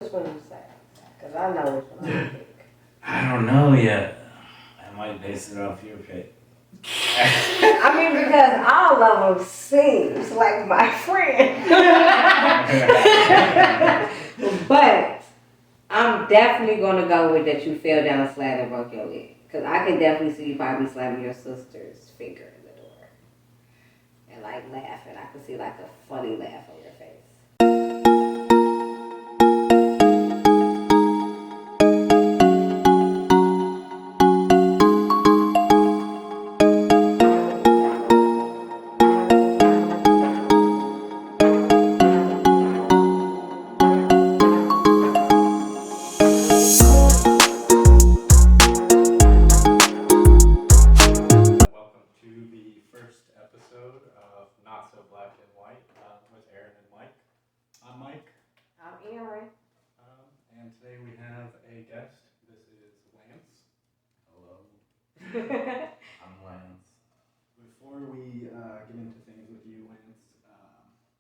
Which one you say? Because I know which one I pick. I don't know yet. I might base it off your pick. I mean, because all of them seems like my friend. But I'm definitely going to go with that you fell down a slab and broke your leg. Because I can definitely see you probably slamming your sister's finger in the door. And like laughing. I can see like a funny laugh on your face. Welcome to the first episode of Not So Black and White with Erin and Mike. I'm Mike. I'm Erin. And today we have a guest. This is Lance. Hello. I'm Lance. Before we get into things with you, Lance,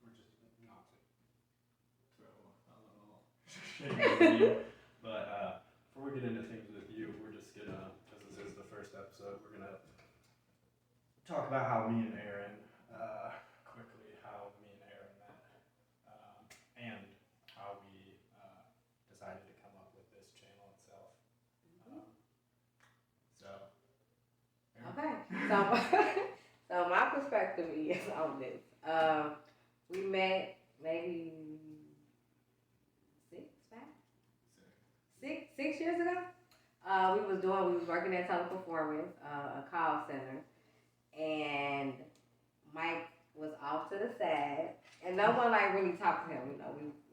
we're just not to throw a little shade at you, but before we get into things with you, we're just gonna, because this is the first episode, we're gonna talk about how me and Erin, quickly how me and Erin met, and how we decided to come up with this channel itself. Okay. So my perspective is on this. We met maybe 6 years ago. We was working at Teleperformance, a call center, and Mike was off to the side, and no one like really talked to him.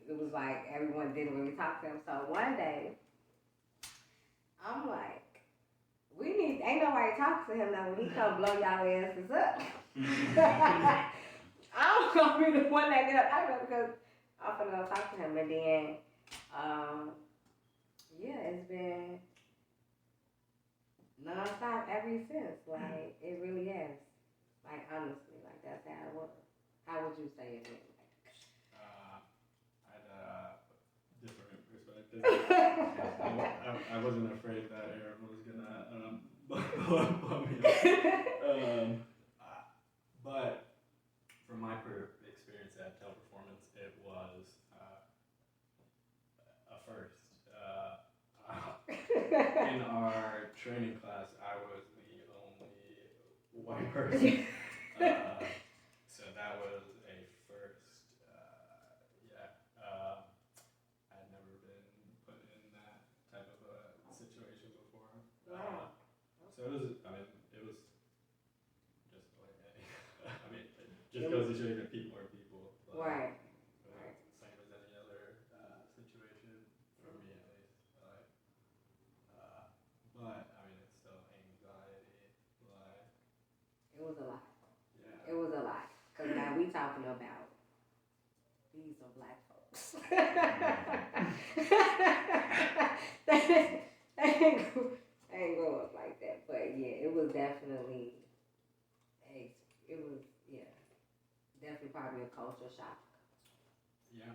It was like everyone didn't really talk to him. So one day, I'm like, ain't nobody talk to him now when he come blow y'all asses up. I'm gonna be the one that get up out of it because I'm finna go talk to him, and then, yeah, it's been nonstop ever since. Like, it really has. Like, honestly, like, that's how it was. How would you say it? I had a different perspective. I wasn't afraid that Erin was gonna blow me up. But from my experience at Teleperformance, it was a first. In our training class, I was the only white person. So that was a first. I'd never been put in that type of a situation before. Wow. So it was just like, I mean, it just goes to show you that people are people. Right. Same as any other situation, for me at least. But I mean, it's still anxiety. It was a lot. Yeah. It was a lot. Because now we talking about these are black folks. They ain't grow up like that. But yeah, it was definitely, definitely probably a culture shock. Yeah.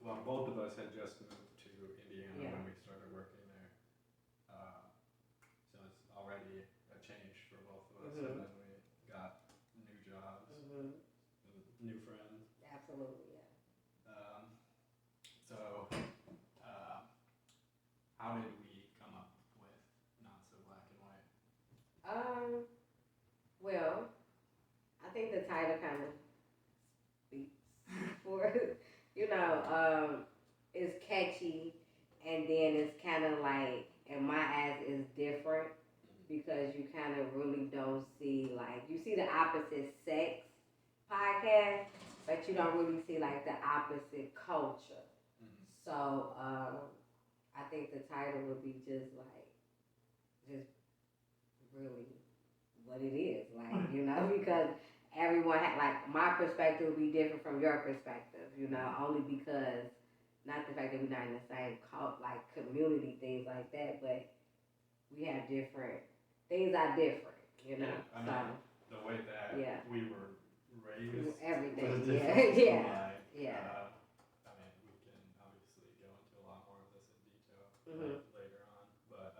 Well, both of us had just moved to Indiana when we started working there. So it's already a change for both of us. And then we got new jobs, new friends. Absolutely, yeah. So, how did we come up with Not So Black and White? Well, I think the title kind of speaks for it. It's catchy, and then it's kind of like, in my eyes, it's different because you kind of really don't see, like, you see the opposite sex podcast, but you don't really see, like, the opposite culture. So, I think the title would be just really what it is, like, because everyone like, my perspective would be different from your perspective, only because, not the fact that we're not in the same like community, things like that, but we have different, things are different, I mean, the way that we were raised everything, was different from mine. yeah. I mean, we can obviously go into a Mhm. later on. But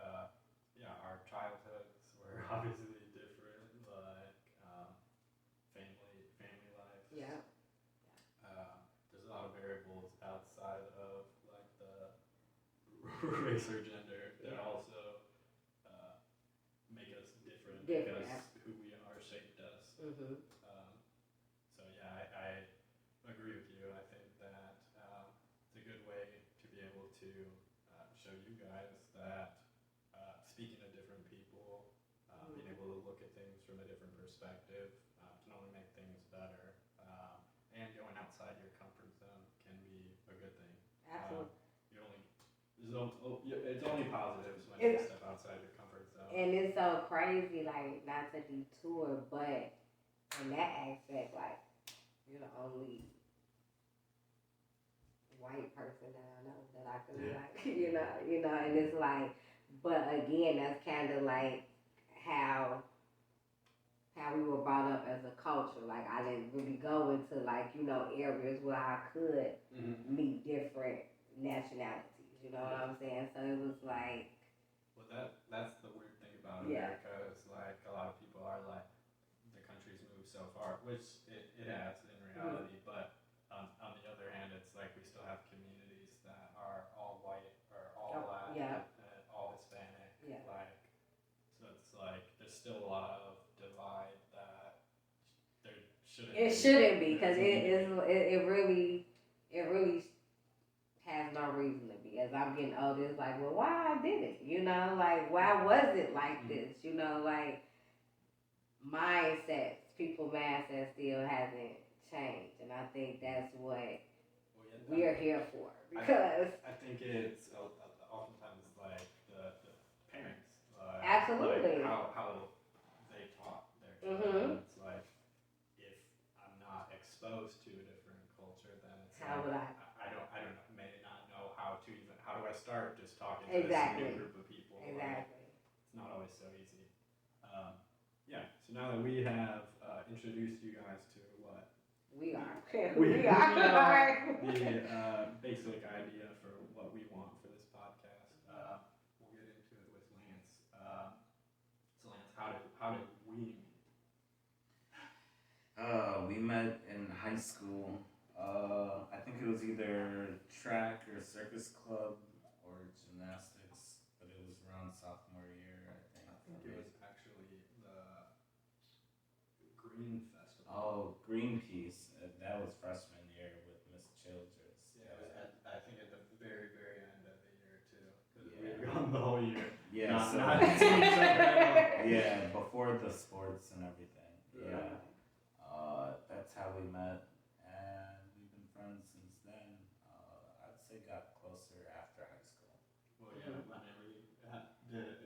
yeah, our childhoods were obviously different. Like family life. Yeah. There's a lot of variables outside of like the race or gender that Yeah. also make us different Different. because who we are shaped us. Mhm. So yeah, I agree with you. I think that it's a good way to be able to show you guys that speaking to different people, being able to look at things from a different perspective can only make things better. And going outside your comfort zone can be a good thing. Absolutely. It's only positives when you step outside your comfort zone. And it's so crazy, like, not to detour, but in that aspect, like, you're the only white person that I know that I can be like, and it's like, but again, that's kind of like how we were brought up as a culture. Like, I didn't really go into like, areas where I could meet different nationalities. You know what I'm saying? So it was like, well, that's the weird thing about Yeah. America is like a lot of people are like the country's moved so far, which it has in reality, but on the other hand, it's like we still have communities that are all white or all black yeah. and all Hispanic. Yeah. Like, so it's like there's still a lot of divide that there shouldn't. It shouldn't be, because it really has no reason to be. As I'm getting older, it's like, well, why I did it? Like, why was it like this? Like, mindsets, people mindset still hasn't changed, and I think that's what we're here for. Because I think it's oftentimes like the parents. Absolutely. Like how they taught their children. It's like if I'm not exposed to a different culture, then it's How would I? I don't know, may not know how do I start just talking to Exactly. this new group of people. Exactly. It's not always so easy. Yeah. So now that we have introduced you guys to what we are, we are the basic idea for what we want for this podcast, we'll get into it with Lance. So Lance, how did we meet? We met in high school. I think it was either track or circus club or gymnastics, but it was around sophomore year, I think. I think it was actually the Green Festival. Oh, Greenpeace. That was freshman year with Miss Childress. Yeah, it was I think at the very, very end of the year too, because we had gone the whole year. Yeah, yeah, before the sports and everything. Yeah. That's how we met, and we've been friends since then. I'd say got closer after high school. Well, yeah, whenever we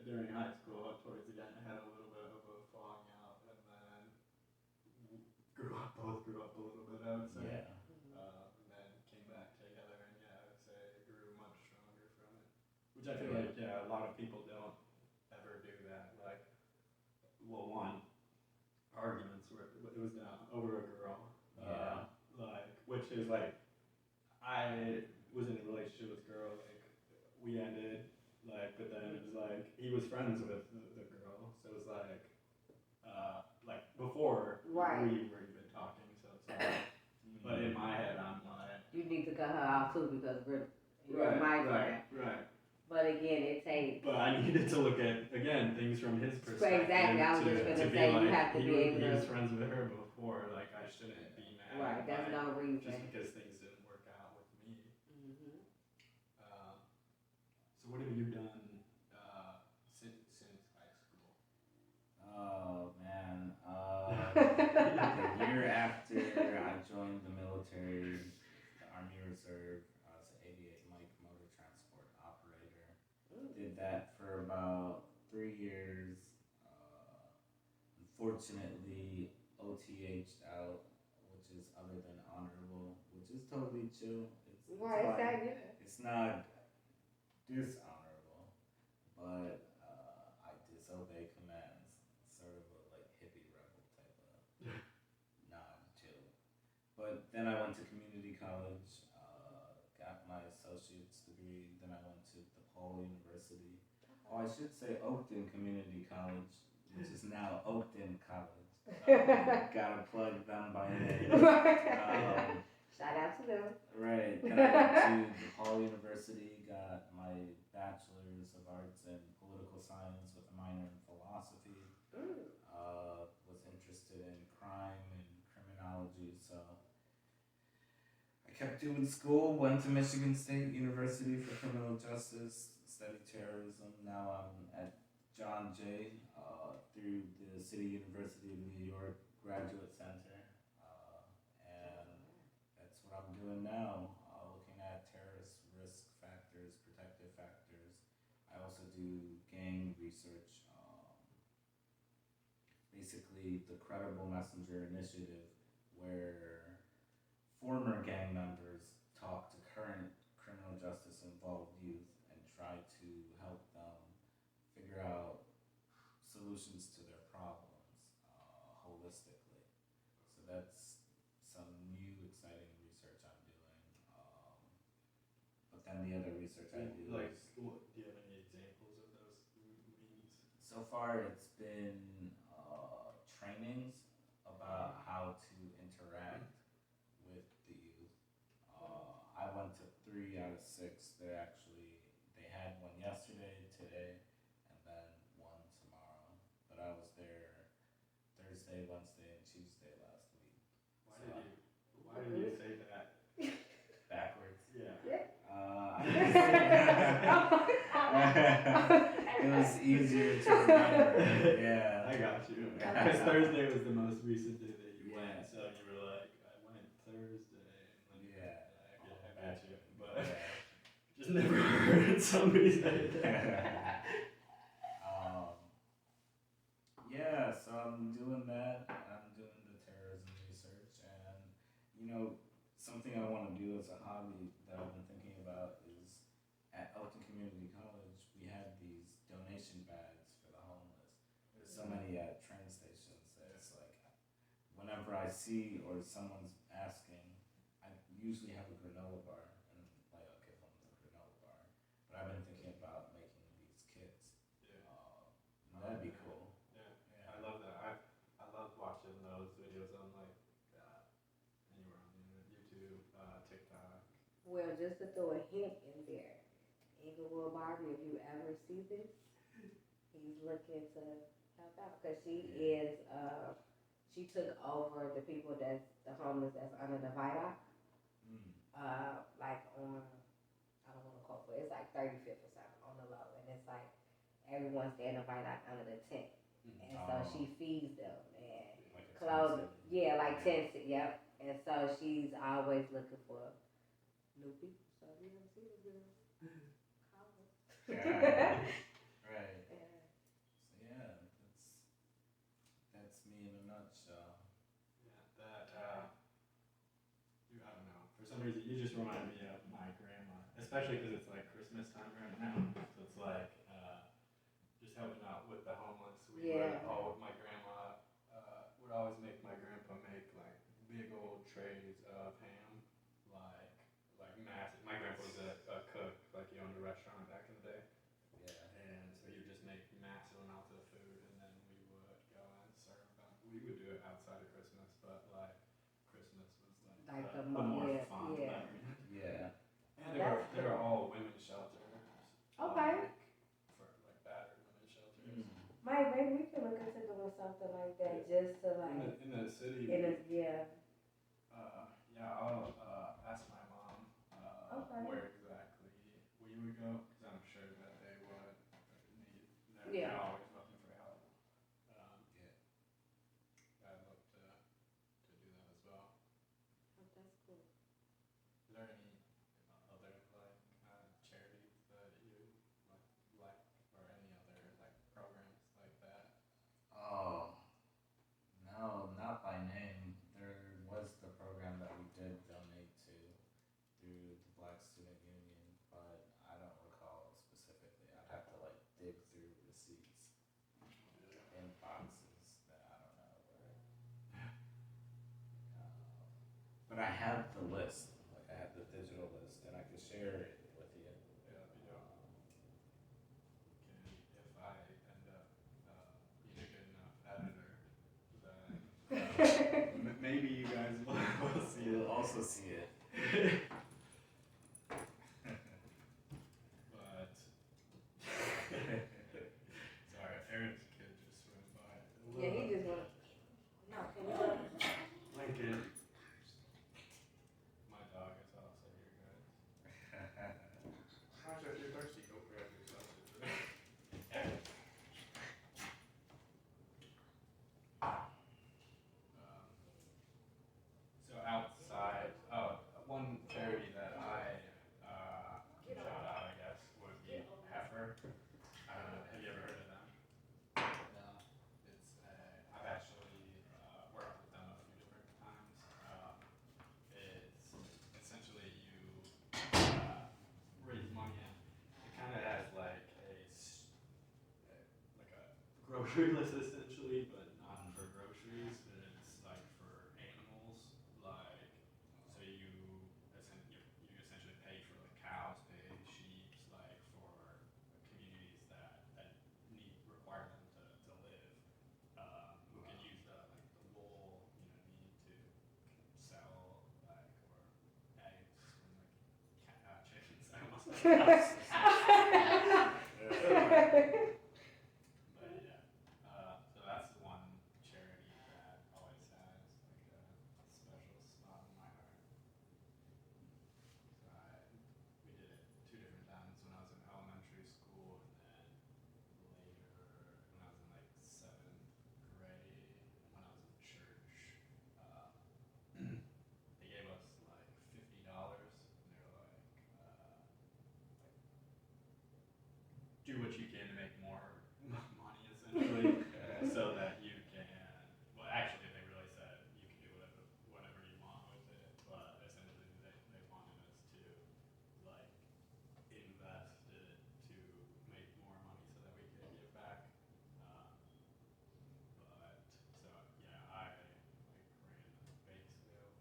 during high school, towards the end, I had a little bit of a falling out, and then both grew up a little bit, I would say. Yeah. And then came back together, and yeah, I would say grew much stronger from it. Which I feel like, a lot of people don't ever do that. Like, well, one, arguments were it was over a girl. Which is like, I was in a relationship with a girl, like we ended, like, but then it was like he was friends with the girl, so it was like before we were even talking, so it's like, but in my head I'm like, you need to cut her off too, because we're my friend. Right. But again, it takes. But I needed to look at, again, things from his perspective. Exactly, I was just going to say, you have to be able to. He was friends with her before, like, I shouldn't be mad. Right, that's no reason. Just because things didn't work out with me. So what have you done since high school? Oh, man. The year after I joined the military, the Army Reserve, I was an 88 Mike motor transport operator. Did that for about 3 years. Unfortunately, OTH'd out, which is other than honorable, which is totally chill. It's not dishonorable, but I disobey commands. Sort of a like hippie rebel type of non-chill. But then I went to community college, got my associate's degree. Then I went to DePaul DePaul University. Oh, I should say Oakton Community College, which is now Oakton College. Gotta plug them by name. Shout out to them. Right. Then I went to DePaul University, got my bachelor's of arts in political science with a minor in philosophy. Was interested in crime and criminology, so I kept doing school. Went to Michigan State University for criminal justice, studied terrorism. Now I'm at John Jay through the City University of New York Graduate Center, and that's what I'm doing now. Looking at terrorist risk factors, protective factors. I also do gang research. Basically, the Credible Messenger Initiative, where former gang members talk to current criminal justice involved youth and try to help them figure out solutions to their problems holistically. So that's some new exciting research I'm doing. But then the other research I do Like, is, do you have any examples of those meetings? so far it's been trainings about how to interact with the youth. I went to 3 out of 6. They had one yesterday, today, and then one tomorrow. But I was there Thursday, Wednesday, and Tuesday last week. Why did you say that backwards? Yeah. It was easier to remember. Yeah. I got you. Because Thursday was the most recent day that you went, so you were like, I went Thursday. And then I got you. But just never heard somebody say that. Yeah, so I'm doing that. I'm doing the terrorism research, and something I want to do as a hobby that I've been thinking about is at Elton Community College we have these donation bags for the homeless. There's so many at train stations that it's like whenever I see or someone's asking, I usually have a granola bar and like I'll give them the granola bar. But I've been thinking about making these kits. That'd be cool. Yeah, I love that. I love watching those videos on like anywhere on the internet, YouTube, TikTok. Well, just to throw a hint in there, Inglewood Barbie, if you ever see this, he's looking to help out because she took over the people the homeless that's under the viaduct. Like on, I don't want to quote, but it's like 35th or something on the low, and it's like everyone's standing right under the tent, and so she feeds them and Like clothes. Yeah, like tent. Yep. And so she's always looking for new people. So if you ever see the girl, call her. Right. So yeah, that's me in a nutshell. Yeah, I don't know. For some reason, you just remind me of my grandma, especially because it's like Christmas time right now. So it's like just helping out with the homeless. My grandma would always make my grandpa make like big old trays of ham, like massive. My grandpa was a cook, like he owned a restaurant back in the day. Yeah. And so he would just make massive amounts of food, and then we would go and serve them. We would do it outside of Christmas, but like Christmas was like the more fun. Yeah. And they were all women's shelters. Okay. For like battered women's shelters. Maybe we can look into doing something like that just to like. In the city. Yeah. I'll ask my mom where exactly we would go, because I'm sure that they would need. They're always looking for help. I'd love to do that as well. Oh, that's cool. Is there any other like charities that you like, or any other like programs like that? Oh no, not by name. There was the program that we did donate to through the Black Student also see it. But sorry, Aaron's kid just went by. Yeah, he just went. No, can you go? Lincoln. My dog is also here, guys. Gosh, if you're thirsty, go grab yourself. So outside, one charity that I can shout out, I guess, would be Heifer. Have you ever heard of them? No. It's I've actually worked with them a few different times. It's essentially you raise money, and it kind of has like like a grocery list essentially, but not for groceries. It's like for animals, like so you essentially pay for like cows, pigs, sheep, like for communities that require them to live. Who can use the wool, you know what I mean, to sell like or eggs from like chickens. I almost said cows. But yeah, so that's the one charity that always has like a special spot in my heart. So we did it two different times when I was in elementary school, and then later when I was in like 7th grade, when I was in church. Uh, they gave us like $50, and they were like, do what you can to make more money essentially, so that you can. Well, actually, they really said you can do whatever you want with it, but essentially they wanted us to like invest it to make more money so that we could give back. Um, but so yeah, I like ran a bake sale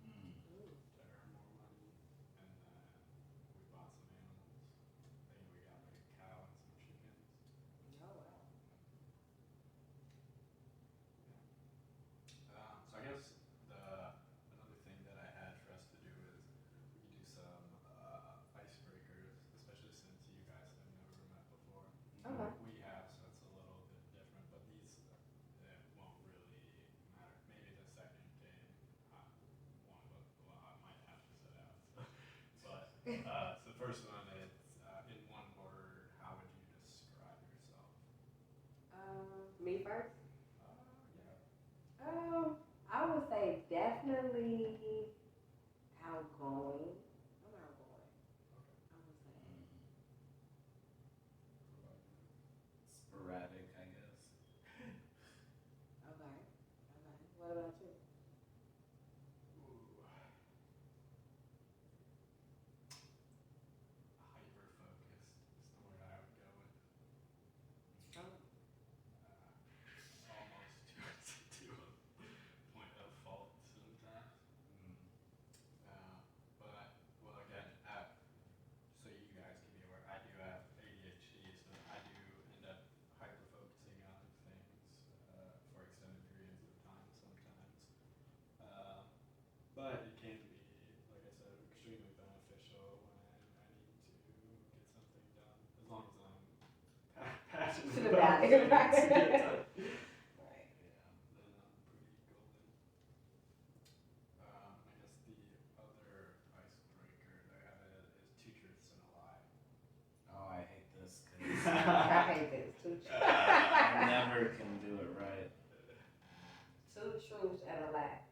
Mm. to earn more money, and then we bought some animals. I think we got like a cow and some chickens. Oh wow. So I guess another thing that I had for us to do is we could do some icebreakers, especially since you guys have never met before. Okay. We have, so it's a little bit different, but these it won't really matter. Maybe the second game, one of them, well, I might have to sit out. But so the first one is in one word. How would you describe yourself? Me first. Yeah. I would say definitely outgoing. I'm outgoing. I would say. Sporadic, I guess. Okay. Okay. What about you? Ooh. Hyper focused is the word I would go with. Oh. Almost to a point of fault sometimes. Mm. But well, again, so you guys can be aware, I do have ADHD, so I do end up hyper focusing on things for extended periods of time sometimes. But it can be, like I said, extremely beneficial when I need to get something done, as long as I'm passionate about it, it. right. To get done. Right. Yeah, then I'm pretty golden. I guess the other icebreaker that I have is two truths and a lie. Oh, I hate this because I hate this. Two truths. I never can do it right. Two truths and a lie.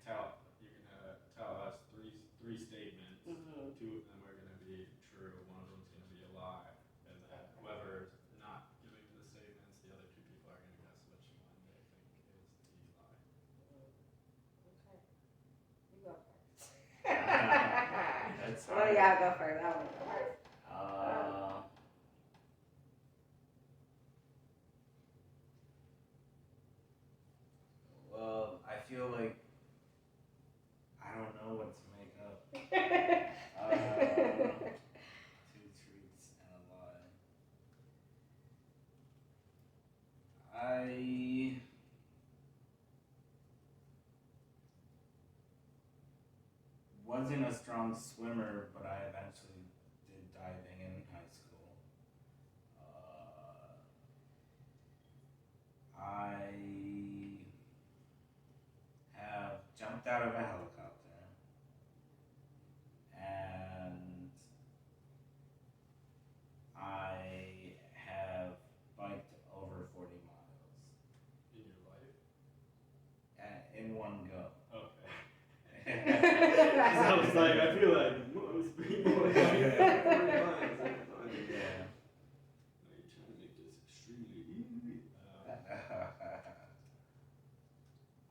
Yeah. So you're gonna tell us three statements. Mm-hmm. Two of them are gonna be true. One of them's gonna be a lie, and then whoever's not giving the statements, the other two people are gonna guess which one they think is the lie. Okay. You go first. That's One of hard. y'all go first. I want to go first. Well, I feel like I don't know what to make up. Two truths and a lie. I wasn't a strong swimmer, but I eventually did diving in high school. I have jumped out of a helicopter, and I have biked over 40 miles In your life? in one go. Okay. 'Cause I was like, I feel like most people are like 40 miles. Yeah. Are you trying to make this extremely easy?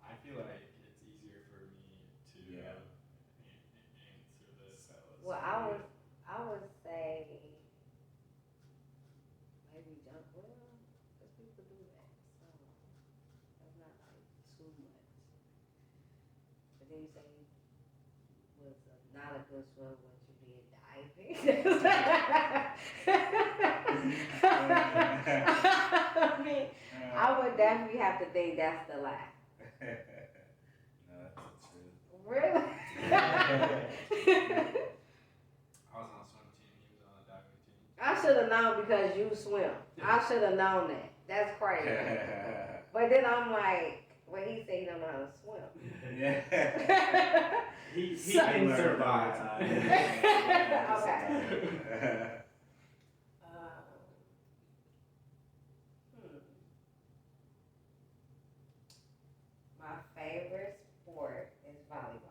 I feel like it's easier for me to Yeah. answer this. Well, I would say maybe jump. Well, because people do that, so that's not like too much. But then you say you was not a good swimmer, but you did diving. I mean, I would definitely have to think that's the lie. No, that's the truth. Really? I was on a swim team, he was on a diving team. I should have known because you swim. I should have known that. That's crazy. But then I'm like, well, he said he don't know how to swim. Yeah. He So- can survive. Okay. My favorite sport is volleyball.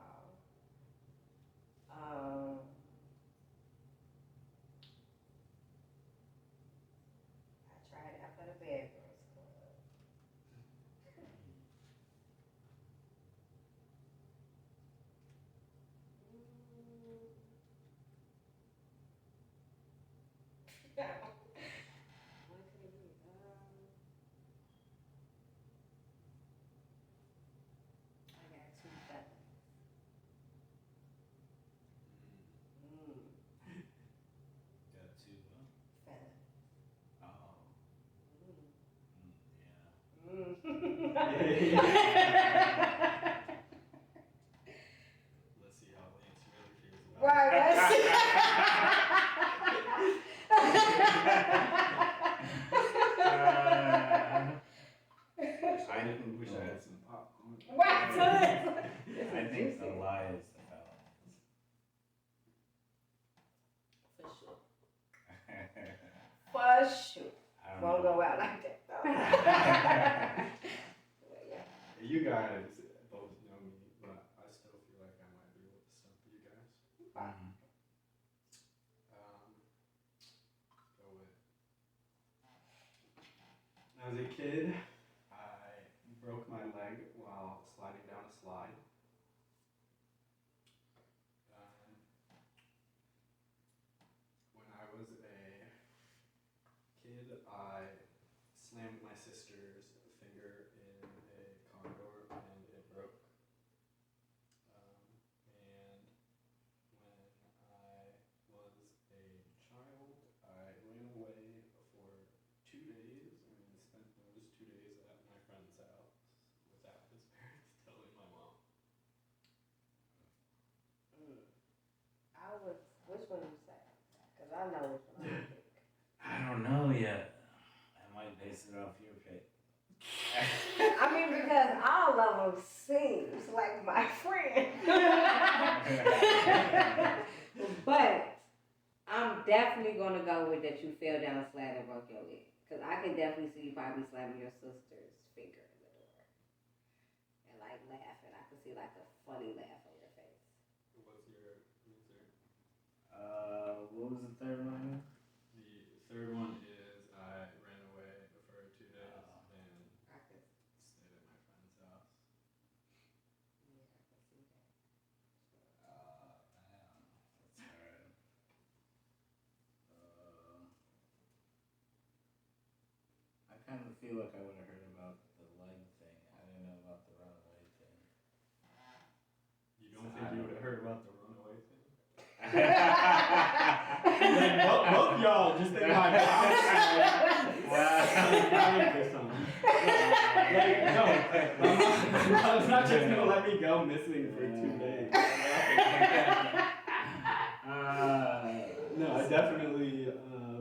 I tried out for the Bad Girls Club. What could it be? I got two feathers. Got two, huh? Feathers. Oh. Yeah. Let's see how Lance really feels about Right, let's see. I didn't Wish I had some popcorn. Right, so I think the lie is the fellas. For sure. For sure. I don't Won't know. go out like that though. Well, yeah. You guys both know me, but I still feel like I might be able to stump you guys. Mhm. Go with. As a kid, I broke my leg while sliding down a slide. When I was a kid, I slammed my sister's finger in a condor and it broke. And when I was a child, I ran away for 2 days and spent those 2 days at my friend's house without his parents telling my mom. Which one you say? Because I know which one I would pick. I don't know yet. I might base it off your pick. I mean, because all of them seems like my friend. But I'm definitely going to go with that you fell down a slide and broke your leg. Because I can definitely see you probably slamming your sister's finger in the door. And like laughing. I can see like a funny laugh on your face. What's your answer? What was the third one? The third one is I ran away for 2 days and I can, stayed at my friend's house. yeah, I can see that. Man, that's hard. I kind of feel like I would have heard about the leg thing. I didn't know about the runaway thing. You don't think you would have heard about the runaway thing? Like, both y'all just think my mom's panic or something. Like, no, my mom's not just gonna let me go missing for 2 days. No, I definitely,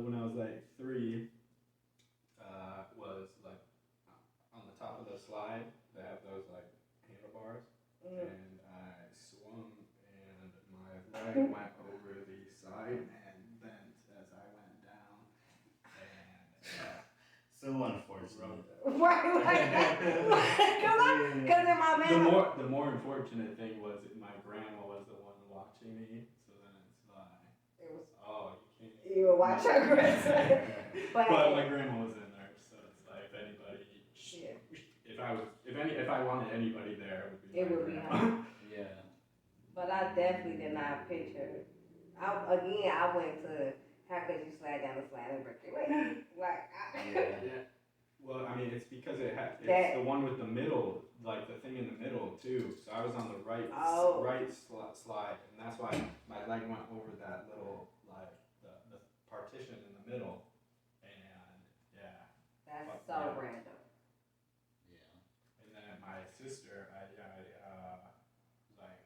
when I was like 3, was like on the top of the slide. They have those like handlebars, and I swung, and my leg went over the side and bent as I went down, and So unfortunate. Right, because in my man. the more unfortunate thing was my grandma was the one watching me, so then it's like, It was, oh, you can't. you would watch her grandson. But my grandma was in there, so it's like if anybody, if I wanted anybody there, it would be my grandma. Yeah. But I definitely did not picture. I went to how could you slide down the slide and break your leg? Like, Yeah. Well, I mean, it's because it's the one with the middle, like the thing in the middle too. So I was on the right slide, and that's why my leg went over that little like the partition in the middle, and yeah. That's so random. Yeah. And then my sister, like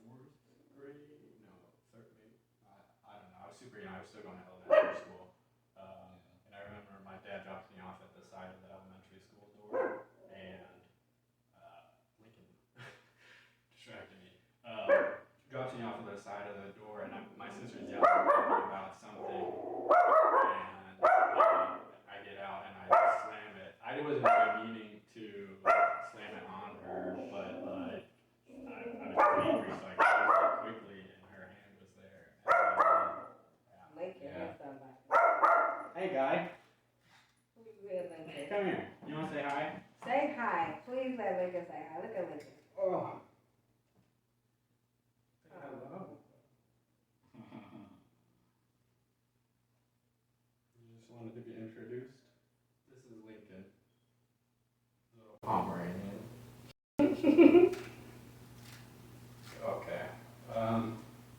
fourth grade, no, third, maybe. I don't know. I was super young. I was still going to elementary school. And I remember my dad dropped me off at the side of the elementary school door, and Lincoln distracted me. Dropped me off at the side of the door, and my sister's yelling at me about something, and I get out and I slam it. I wasn't even meaning to slam it on her, but like I was angry, so I closed it quickly, and her hand was there. Lincoln is somebody. Hey, guy. Who's real Lincoln? Come here. You want to say hi? Say hi. Please let Lincoln say hi. Look at Lincoln. Oh. Say hello. You just wanted to be introduced? This is Lincoln. Little Pomeranian. Okay.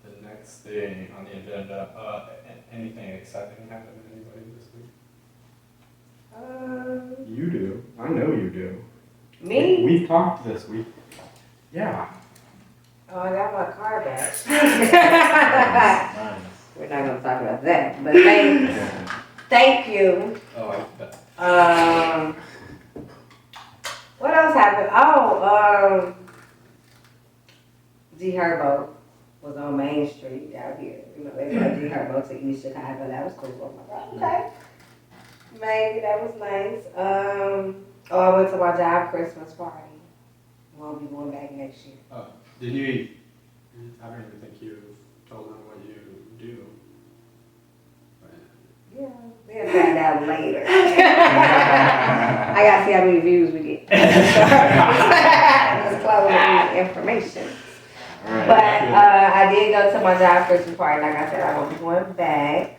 The next thing on the agenda, anything exciting happened to anybody this week? You do. I know you do. Me? We've talked this week. Yeah. Oh, I got my car back. Nice. We're not gonna talk about that, but thank you. Oh, I bet. What else happened? Oh, G Herbo was on Main Street out here. You know, they brought G Herbo to East Chicago. That was cool. I'm like, okay. Maybe that was nice. I went to my job Christmas party. Won't be going back next year. Oh, did you? I don't even think you told them what you do. Yeah, they'll find out later. I gotta see how many views we get. Disclose the information. Right. But I did go to my job Christmas party. Like I said, I won't be going back.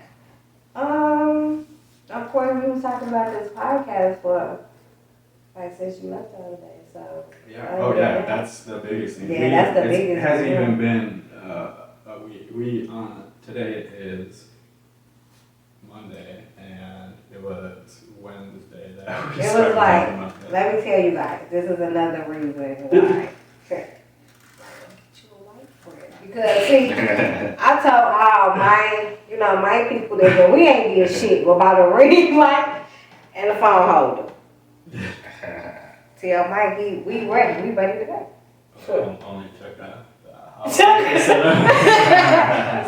Of course, we was talking about this podcast for like since you left the other day. So Yeah. Oh yeah, that's the biggest thing. Yeah, that's the biggest. It hasn't even been a week. Today is Monday, and it was Wednesday that we It was started like, talking about that. let me tell you guys, this is another reason why. Because see, I told all my people that we ain't did shit about a ring light and a phone holder. Tell Mike we ready to go. Only took a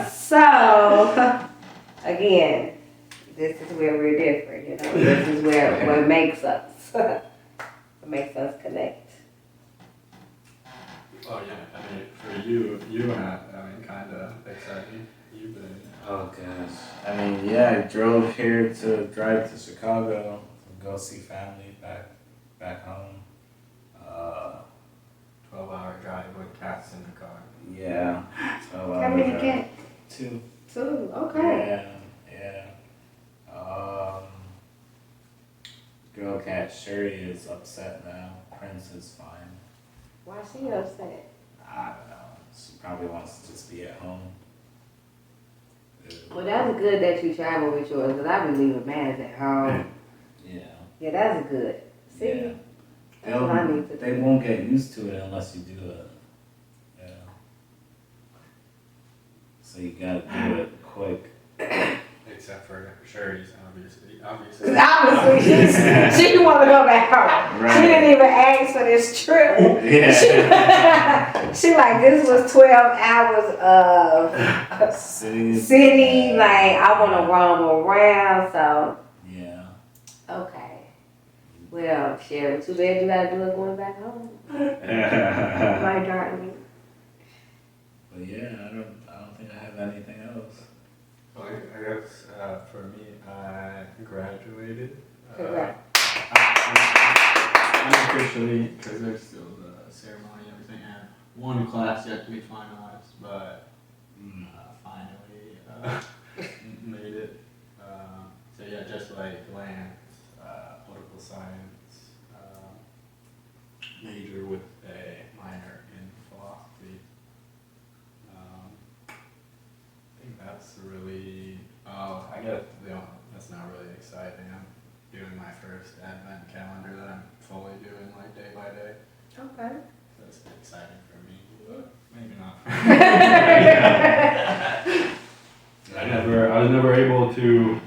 So again, this is where we're different, This is what makes us what makes us connect. Oh yeah, I mean for you kind of exciting. You've been. Oh gosh. I mean, yeah, I drove here to drive to Chicago to go see family back home. 12-hour drive with cats in the car. Yeah. 12 How many hours. cats? 2. 2, okay. Yeah. Girl cat Sherry is upset now. Prince is fine. Why she upset? I don't know. She probably wants to just be at home. Well, that's good that you travel with yours, because I be leaving mans at home. Yeah. Yeah, that's good. See? Yeah. That's what I need to They do. won't get used to it unless you do So you gotta do it quick. Except for charities, obviously. Obviously, she didn't want to go back home. Right. She didn't even ask for this trip. Yeah. She like, this was 12 hours of city. Like, I want to roam around. So, Yeah. okay. Well, Sherry, too bad you got to do it going back home. My darling. But yeah, I don't think I have anything else. Well, I guess for me, I graduated. Congrats. Unofficially, because there's still the ceremony and everything, and one class yet to be finalized, but finally made it. So yeah, just like land, political science, major with a minor in philosophy. I think that's really, I guess that's not really exciting. I'm doing my first advent calendar that I'm fully doing like day by day. Okay. So that's exciting for me, but maybe not. I was never able to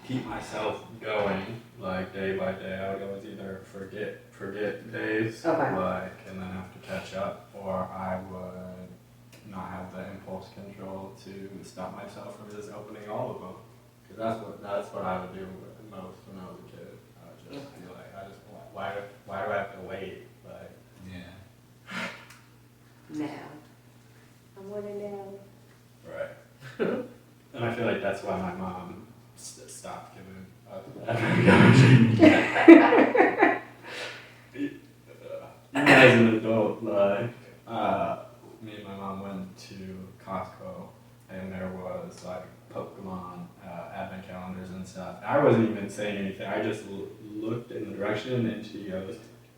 keep myself going like day by day. I would always either forget days, Okay. like, and then have to catch up, or I would not have the impulse control to stop myself from just opening all of them. Because that's what I would do most when I was a kid. I would just be like, why do I have to wait? Like, Yeah. Now. I want it now. right. And I feel like that's why my mom stopped giving us that. Even as an adult, like, me and my mom went to Costco, and there was like Pokemon advent calendars and stuff. I wasn't even saying anything. I just looked in the direction, and she goes,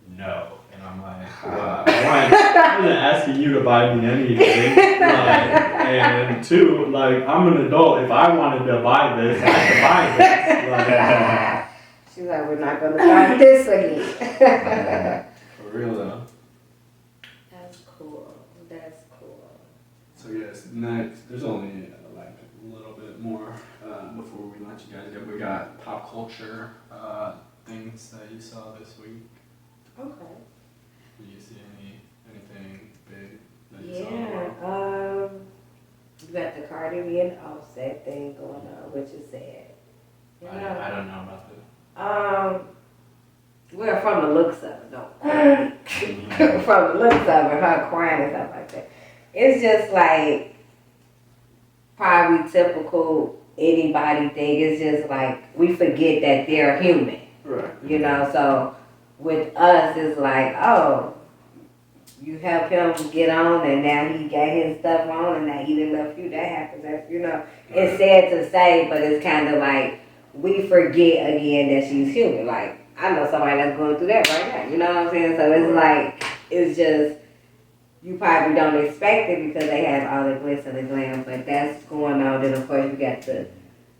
"No," and I'm like, "One, I wasn't asking you to buy me anything, and two, like, I'm an adult. If I wanted to buy this, I could buy this." Like, She's like, we're not going to start this again. for real though. That's cool. That's cool. So yes, next, there's only like a little bit more before we let you guys go. We got pop culture things that you saw this week. Okay. Did you see anything big that you saw? Yeah. You got the Cardi B and Offset thing going on, which is sad. You know? I don't know about this. Well, from the looks of it, no. From the looks of it, her crying and stuff like that. It's just like probably typical anybody thing. It's just like we forget that they're human. Right. You know, so with us, it's like, oh, you help him get on, and now he got his stuff on, and now he done left you. That happens. That's, you know, it's sad to say, but it's kind of like we forget again that she's human. Like, I know somebody that's going through that right now. You know what I'm saying? So it's like, it's just, you probably don't expect it because they have all the glitz and the glam, but that's going on. Then, of course, you got the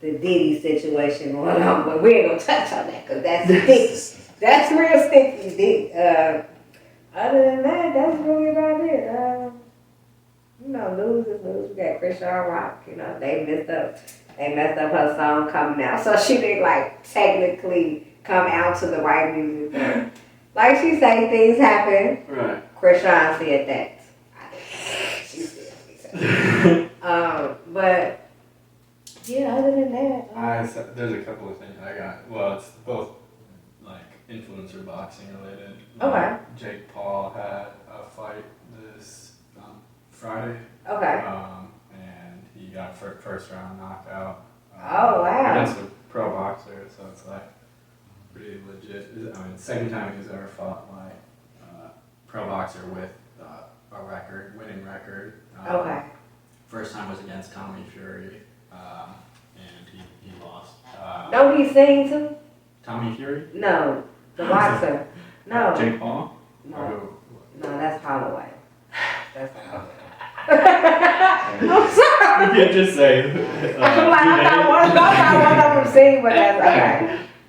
Diddy situation going on, but we ain't gonna touch on that because that's sticky. That's real sticky. Other than that, that's really about it. You know, news is news. We got Christian Rock. You know, they messed up her song coming out, so she didn't like technically come out to the right music. Like she say, things happen. Right. Krishan said that. She said. But yeah, other than that, there's a couple of things I got. Well, it's both like influencer boxing related. Okay. Jake Paul had a fight this Friday. Okay. And he got first round knockout. Oh wow. Against a pro boxer, so it's like pretty legit. I mean, second time he's ever fought like pro boxer with a winning record. Okay. First time was against Tommy Fury, and he lost. Don't he sing too? Tommy Fury? No, the boxer. No. Jake Paul? No, that's Holloway. That's Holloway. I'm sorry. You can't just say. I'm like, I'm not one of them sing, but that's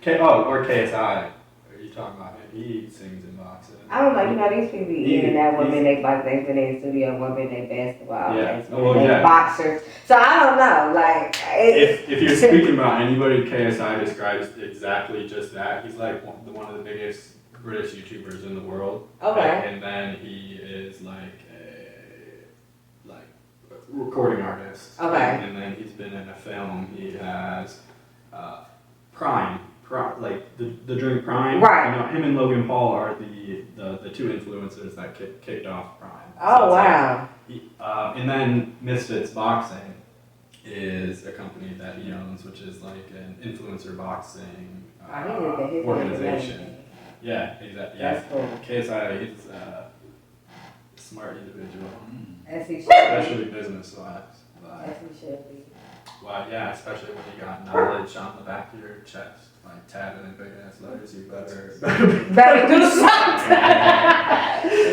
okay. Or KSI. Are you talking about him? He sings in boxing. I don't know, you know, these people be eating that women, they boxing, they studio, women, they basketball, they boxers. So I don't know, like. If you're speaking about anybody, KSI describes exactly just that. He's like one of the biggest British YouTubers in the world. Okay. And then he is like a recording artist. Okay. And then he's been in a film. He has Prime, like the drink Prime. Right. You know, him and Logan Paul are the two influencers that kicked off Prime. Oh, so wow. Like and then Misfits Boxing is a company that he owns, which is like an influencer boxing organization. Yeah, exactly. Yeah. That's cool. KSI is a smart individual. As he should be. Especially business-wise. As he should be. Well, yeah, especially when you got knowledge on the back of your chest, like tatted in big-ass letters, you better do something.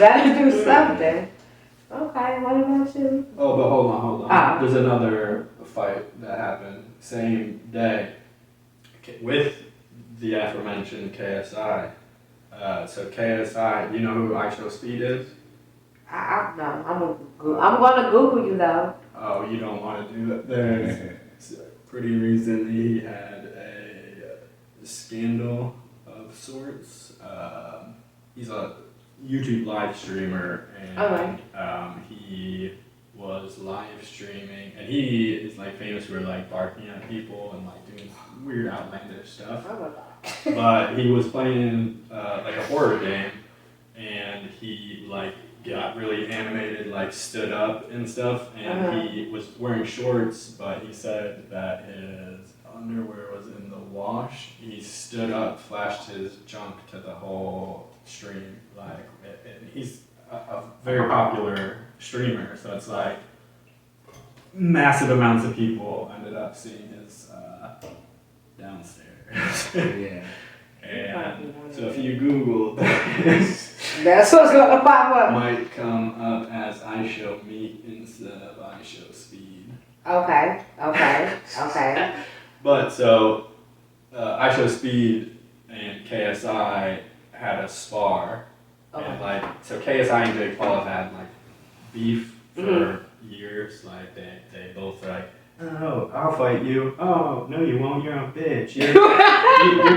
Better do something. Okay, what about you? Oh, but hold on. There's another fight that happened same day with the aforementioned KSI. So KSI, you know who I Show Speed is? No, I'm gonna Google you though. Oh, you don't want to do that? There's pretty recently he had a scandal of sorts. He's a YouTube live streamer, and he was live streaming, and he is like famous for like barking at people and like doing weird outlandish stuff. Oh my God. But he was playing like a horror game, and he like got really animated, like stood up and stuff, and he was wearing shorts, but he said that his underwear was in the wash. He stood up, flashed his junk to the whole stream, like, and he's a very popular streamer, so it's like massive amounts of people ended up seeing his downstairs. Yeah. And so if you Google that's what's gonna pop up. Might come up as I Show Meat instead of I Show Speed. Okay. But so I Show Speed and KSI had a spar. Okay. And like, so KSI and Jake Paul have had like beef for years. Like they both like, oh, I'll fight you. Oh, no, you won't. You're a bitch. You're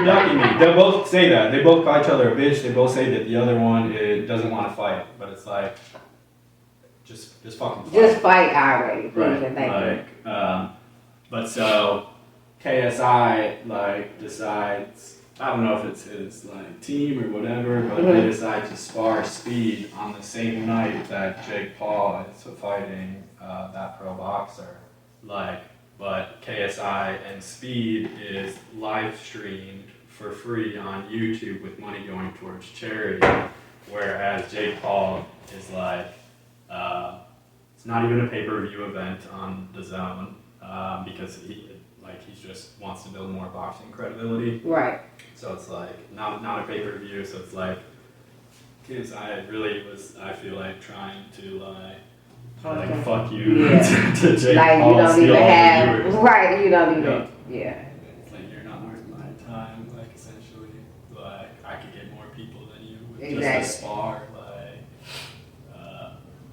ducking me. They both say that. They both call each other a bitch. They both say that the other one doesn't want to fight. But it's like, just fucking fight. Just fight already. Please and thank you. But so KSI like decides, I don't know if it's his like team or whatever, but they decide to spar Speed on the same night that Jake Paul is fighting that pro boxer. Like, but KSI and Speed is live streamed for free on YouTube with money going towards charity, whereas Jake Paul is like, it's not even a pay-per-view event on the Zone because he just wants to build more boxing credibility. Right. So it's like not a pay-per-view. So it's like KSI really was, I feel like, trying to like fuck you to Jake like Paul. You don't even have viewers. Right. You don't even yeah. It's like you're not worth my time. Like essentially, like I could get more people than you with Exactly. just a spar. Like,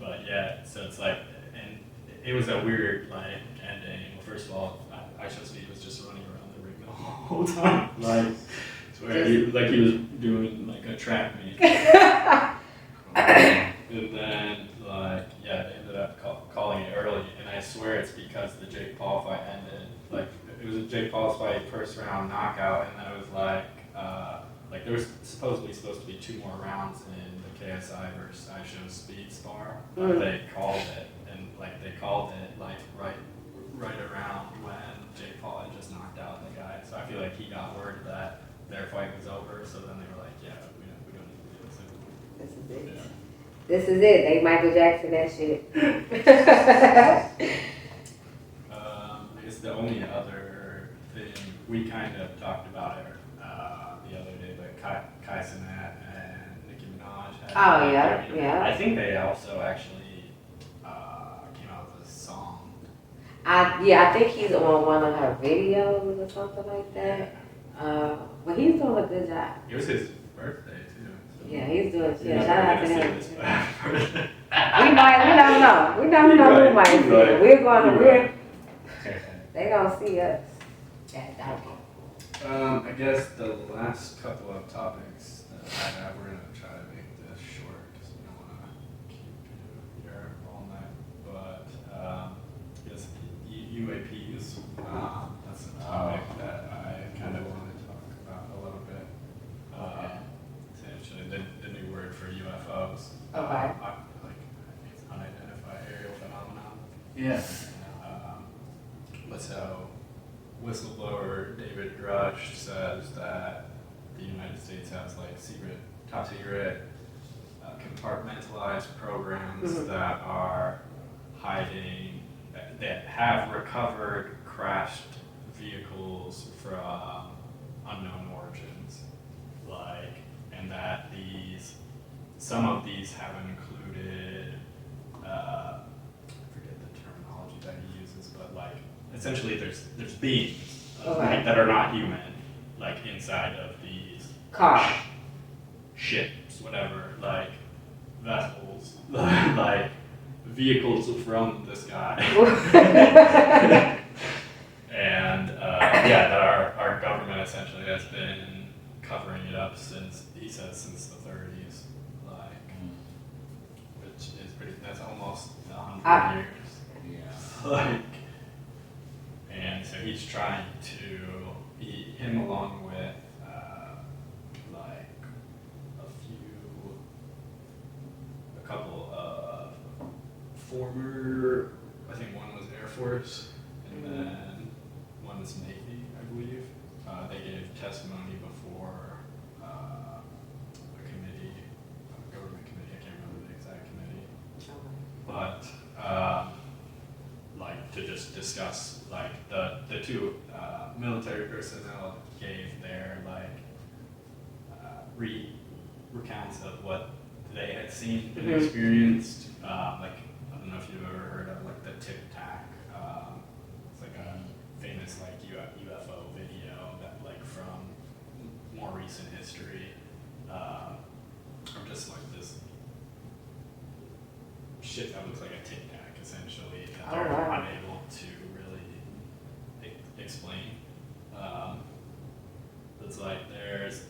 but yeah. So it's like, and it was a weird like ending. Well, first of all, I Show Speed was just running around the ring the whole time. Like, swear he was doing like a track meet. And then like they ended up calling it early, and I swear it's because the Jake Paul fight ended. Like it was a Jake Paul's fight, first round knockout, and then it was like there was supposed to be 2 more rounds in the KSI versus I Show Speed spar. They called it, and like they called it like right around when Jake Paul had just knocked out the guy. So I feel like he got word that their fight was over. So then they were like, yeah, we don't need to do this anymore. This is it. Yeah. This is it. They Michael Jackson that shit. I guess the only other thing we kind of talked about it the other day, but Kai Cenat and Nicki Minaj. Yeah. I think they also actually came out with a song. I think he's on one of her videos or something like that. But he's doing a good job. It was his birthday too. So Yeah, he's doing shit. You're Shout out never to gonna him. see this bad. We never know. We never know who You're might right, see you're it. right, We're going to, you're right. they gonna see us. That donkey. I guess the last couple of topics that I have, we're gonna try to make this short because we don't want to keep you here all night. But yes, UAPs. That's a topic that I kind of want to talk about a little bit. Essentially, the new word for UFOs. Okay. Like it's unidentified aerial phenomenon. Yeah. But so, whistleblower David Grush says that the United States has like top secret, compartmentalized programs that are hiding, that have recovered crashed vehicles from unknown origins, like, and that some of these have included, I forget the terminology that he uses, but like, essentially there's beings like, that are not human, like inside of these Car. ships, whatever, like vessels, like vehicles from the sky. And yeah, that our government essentially has been covering it up since, he says, since the 30s, like, which is pretty, that's almost 100 years. Yeah. Like, and so he's trying to, him along with like a couple of former, I think one was Air Force, and then one is Navy, I believe. They gave testimony before a committee, a government committee, I can't remember the exact committee, but like to just discuss like the two military personnel gave their like recounts of what they had seen and experienced. Like I don't know if you've ever heard of like the Tic Tac. It's like a famous like UFO video that like from more recent history. Or just like this shit that looks like a Tic Tac essentially that they're unable to really explain. It's like there's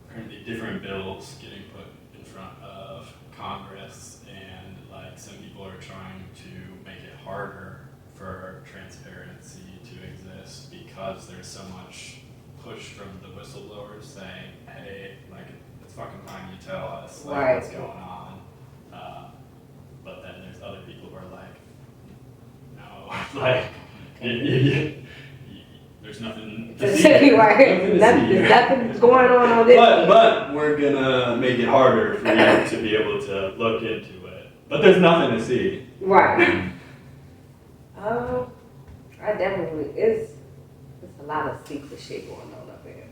apparently different bills getting put in front of Congress, and like some people are trying to make it harder for transparency to exist because there's so much push from the whistleblowers saying, hey, like it's fucking fine, you tell us like what's going on. But then there's other people who are like, no, like there's nothing to see. Right. Nothing's going on this. But we're gonna make it harder for you to be able to look into it. But there's nothing to see. Right. I definitely, it's a lot of secret shit going on up here,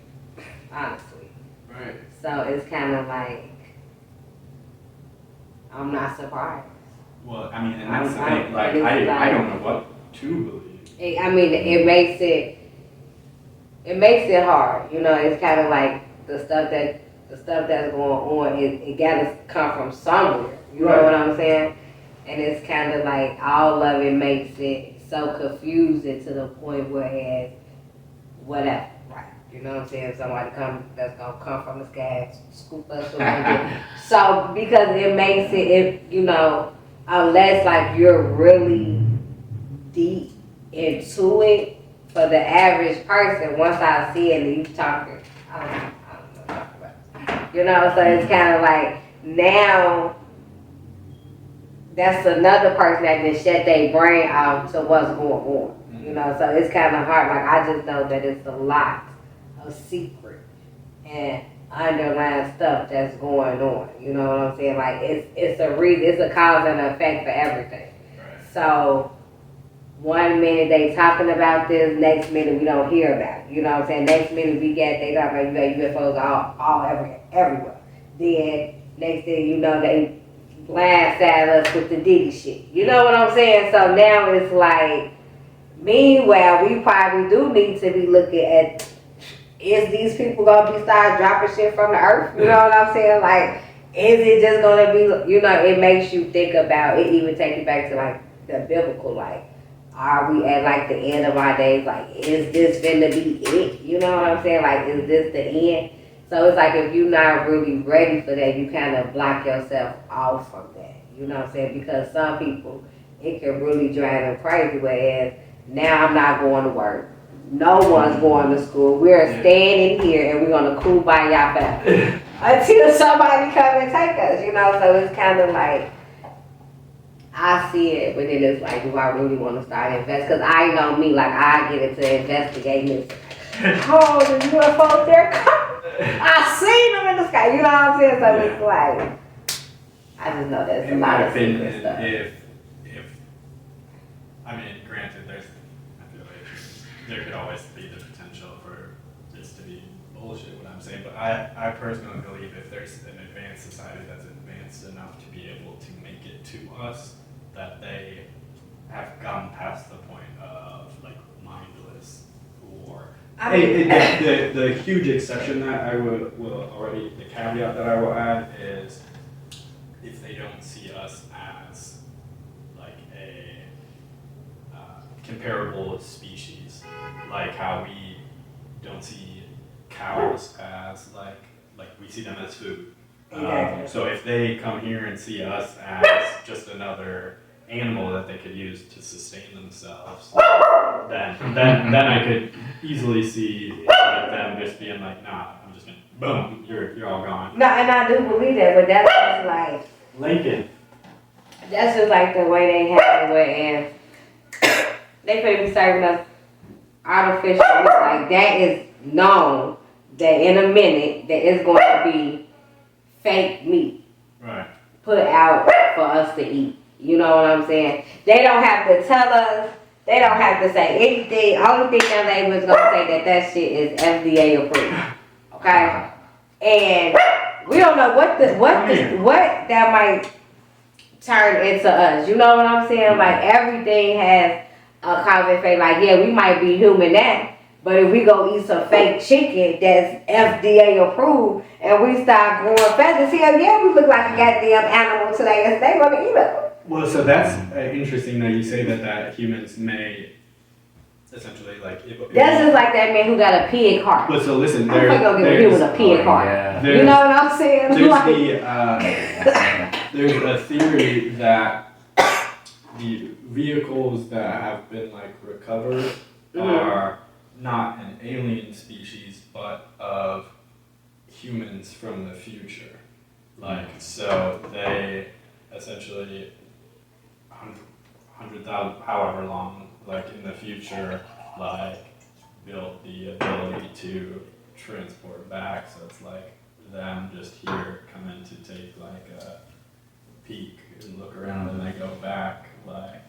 honestly. Right. So it's kind of like, I'm not surprised. Well, I mean, and that's the thing. Like, I don't know what to believe. I mean, it makes it hard. You know, it's kind of like the stuff that's going on. It gotta come from somewhere. You know what I'm saying? And it's kind of like all of it makes it so confusing to the point where it's whatever. Right? You know what I'm saying? Somebody that's gonna come from the sky, scoop us or so because it makes it, you know, unless like you're really deep into it, for the average person, once I see it and you talking, I don't know what to talk about. You know, so it's kind of like now that's another person that can shut their brain out to what's going on. You know, so it's kind of hard. Like I just know that it's a lot of secret and underlying stuff that's going on. You know what I'm saying? Like it's a reason, it's a cause and effect for everything. Right. So 1 minute they talking about this, next minute we don't hear about it. You know what I'm saying? Next minute they talk about UFOs all everywhere. Then next thing you know they blindside us with the Diddy shit. You know what I'm saying? So now it's like, meanwhile we probably do need to be looking at is these people gonna be start dropping shit from the earth? You know what I'm saying? Like, is it just gonna be, you know, it makes you think about it, even take you back to like the biblical, like, are we at like the end of our days? Like, is this finna be it? You know what I'm saying? Like, is this the end? So it's like if you're not really ready for that, you kind of block yourself off from that. You know what I'm saying? Because some people, it can really drive them crazy. Whereas now I'm not going to work. No one's going to school. We're staying in here and we're gonna cool by y'all back until somebody come and take us. You know, so it's kind of like I see it, but then it's like, do I really want to start invest? Because I know me, like I get into investigating this. Oh, the UFOs, they're coming. I seen them in the sky. You know what I'm saying? So it's like, I just know there's a lot of secret stuff. If I mean, granted, I feel like there could always be the potential for this to be bullshit. What I'm saying, but I personally believe if there's an advanced society that's advanced enough to be able to make it to us, that they have gone past the point of like mindless war. The huge exception that I will already, the caveat that I will add is if they don't see us as like a comparable species, like how we don't see cows as like we see them as food. So if they come here and see us as just another animal that they could use to sustain themselves, then I could easily see like them just being like, nah, I'm just gonna boom, you're all gone. No, and I do believe that, but that's just like Lincoln. That's just like the way they have it, and they could be serving us artificial meat. Like that is known that in a minute that it's going to be fake meat put out for us to eat. You know what I'm saying? They don't have to tell us. They don't have to say anything. Only thing that they was gonna say that shit is FDA approved. Okay, and we don't know what that might turn into us. You know what I'm saying? Like everything has a cause and effect. Like yeah, we might be human now, but if we go eat some fake chicken that's FDA approved and we start growing feathers, hell yeah, we look like a goddamn animal today, and they gonna eat us. Well, so that's interesting that you say that humans may essentially like. That's just like that man who got a pig heart. But so listen, I'm gonna give him with a pig heart. Yeah. You know what I'm saying? There's a theory that the vehicles that have been like recovered are not an alien species, but of humans from the future. Like so, they essentially 100,000, however long, like in the future, like built the ability to transport back. So it's like them just here coming to take like a peek and look around, and they go back, like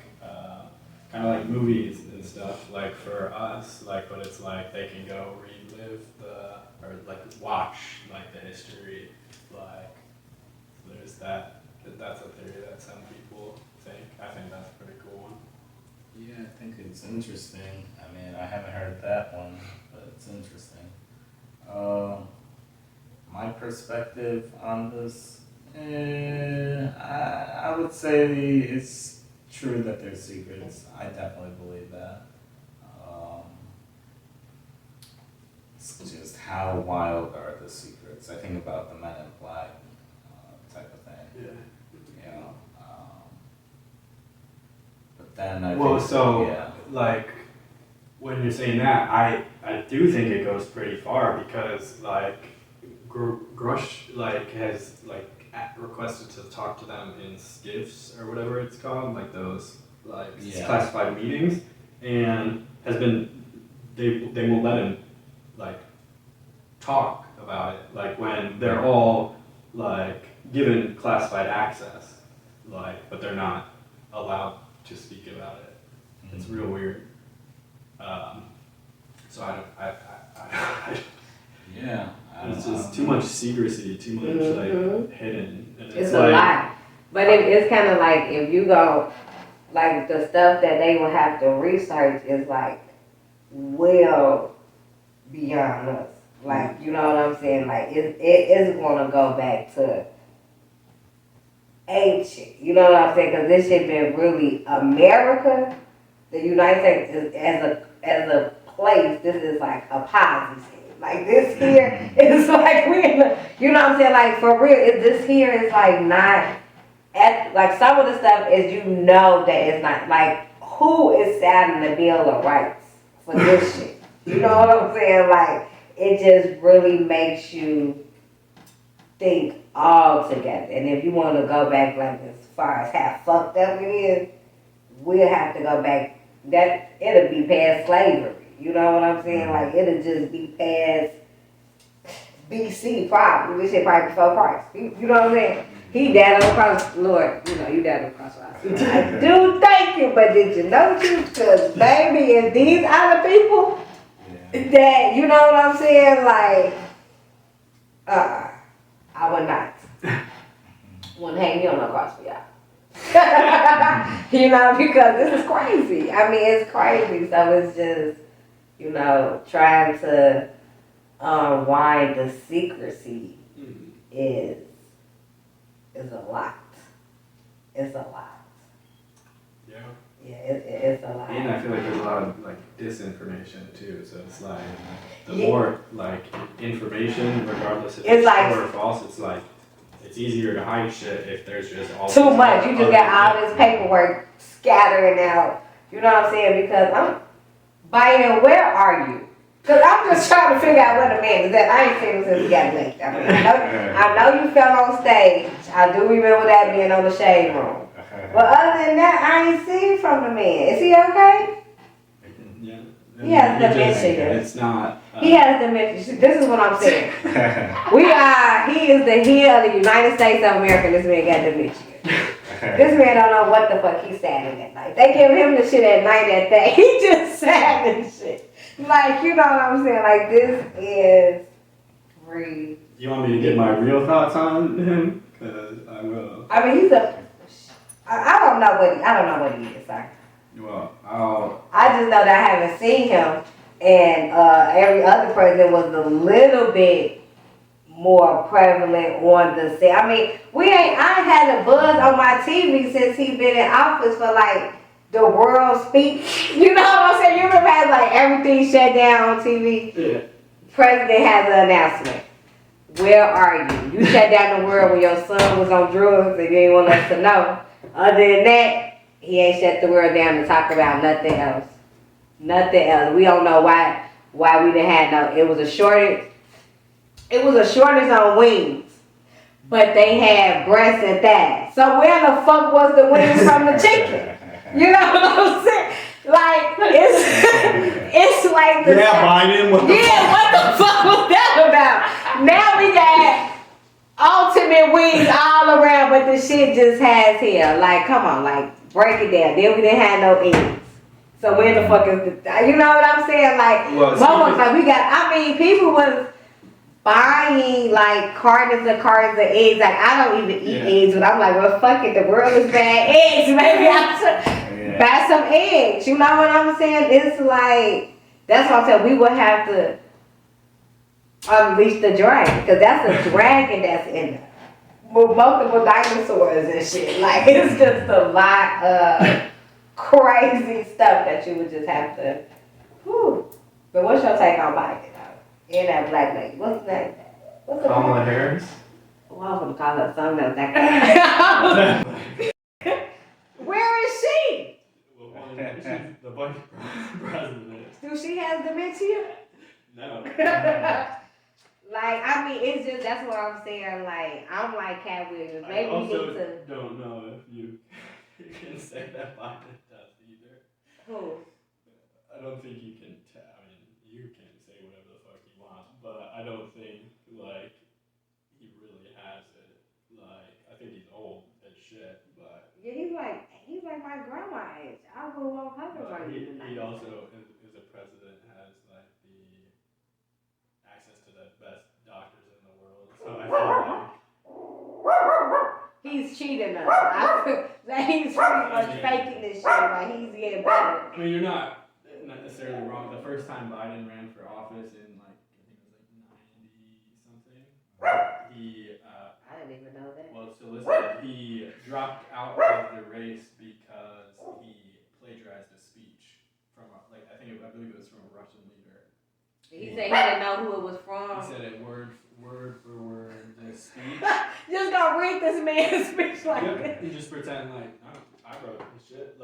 kind of like movies and stuff. Like for us, like but it's like they can go relive or like watch like the history. Like there's that. That's a theory that some people think. I think that's a pretty cool one. Yeah, I think it's interesting. I mean, I haven't heard that one, but it's interesting. My perspective on this, I would say it's true that there's secrets. I definitely believe that. It's just how wild are the secrets? I think about the Men in Black type of thing. Yeah. You know, but then I like when you're saying that, I do think it goes pretty far because like Grush like has like requested to talk to them in skiffs or whatever it's called, like those like classified meetings, and has been they won't let him like talk about it, like when they're all like given classified access, like but they're not allowed to speak about it. It's real weird. So it's just too much secrecy, too much like hidden. And it's like, a lot. But it's kind of like if you go, like the stuff that they will have to research is like well beyond us. Like, you know what I'm saying? Like, it is going to go back to ancient. You know what I'm saying? Because this shit been really America, the United States, is, as a place, this is like a Ponzi scheme. Like, this here is like, we in the, you know what I'm saying? Like, for real, this here is like not, like, some of the stuff is, you know, that it's not, like, who is signing the Bill of Rights for this shit? You know what I'm saying? Like, it just really makes you think all together. And if you want to go back, like, as far as how fucked up it is, we'll have to go back. That, it'll be past slavery. You know what I'm saying? Like, it'll just be past BC probably. This shit probably before Christ. You know what I'm saying? He died on the cross. Lord, you know, you died on the cross. I do thank you, but did you know you? Because, baby, if these other people that, you know what I'm saying? Like, I would not. Wouldn't hang me on no cross for y'all. You know, because this is crazy. I mean, it's crazy. So it's just, you know, trying to unwind the secrecy is a lot. It's a lot. Yeah. Yeah, it's a lot. And I feel like there's a lot of like disinformation too. So it's like the more like information, regardless if it's like, true or false, it's like it's easier to hide shit if there's just all too much. You just got all this paperwork scattering out. You know what I'm saying? Because Biden, where are you? Because I'm just trying to figure out where the man is at. I ain't seen him since he got elected. I mean, I know you fell on stage. I do remember that being on the Shade Room. But other than that, I ain't seen from the man. Is he okay? Yeah. He has dementia. It's not. He has dementia. This is what I'm saying. He is the heel of the United States of America. This man got dementia. This man don't know what the fuck he's saying at night. They give him the shit at night at day. He just sad and shit. Like, you know what I'm saying? Like, this is crazy. You want me to get my real thoughts on him? Because I will. I mean, I don't know what he is, sorry. Well, I just know that I haven't seen him, and every other president was a little bit more prevalent on the set. I mean, I had a buzz on my TV since he been in office for like the world speech. You know what I'm saying? You remember how like everything shut down on TV? yeah. President has an announcement. Where are you? You shut down the world when your son was on drugs and you didn't want us to know. Other than that, he ain't shut the world down to talk about nothing else. Nothing else. We don't know why we didn't have no. It was a shortage. It was a shortage on wings, but they had breasts and thighs. So where the fuck was the wings from the chicken? You know what I'm saying? Like it's like the Biden. What the fuck? What the fuck was that about? Now we got ultimate wings all around, but the shit just has here. Like, come on, like break it down. Then we didn't have no eggs. So where the fuck is the? You know what I'm saying? Like, like we got. I mean, people was buying like cartons of eggs. Like, I don't even eat eggs, but I'm like, well, fuck it. The world is bad. Eggs, maybe I should buy some eggs. You know what I'm saying? It's like that's what I'm saying. We would have to unleash the dragon, because that's a dragon that's in there with multiple dinosaurs and shit. Like, it's just a lot of crazy stuff that you would just have to. Whew. But what's your take on Biden? And that black lady. What's his name? Kamala Harris? Oh, I was going to call her something else. That Where is she? Well, she's the vice president. Do she have dementia? No. Like, I mean, it's just, that's what I'm saying. Like, I'm like Cat Williams. Maybe I we need to. don't know if you can say that Biden does either. Who? I don't think you can. I mean, you can say whatever the fuck you want, but I don't think like he really has it. Like, I think he's old as shit, but Yeah, he's like my grandma age. I would want her to run in the he night. also is a president, has like the access to the best doctors in the world. So I feel like he's cheating us. He's pretty much faking this shit. Like, he's getting better. I mean, you're not necessarily wrong. The first time Biden ran for office in like I think it was like he I didn't even know that. well, so listen, he dropped out of the race because he plagiarized a speech from I believe it was from a Russian leader. He said he didn't know who it was from. He said it word for word, the speech. Just gonna read this man's speech like Yep. He just pretend like, oh, I wrote this shit.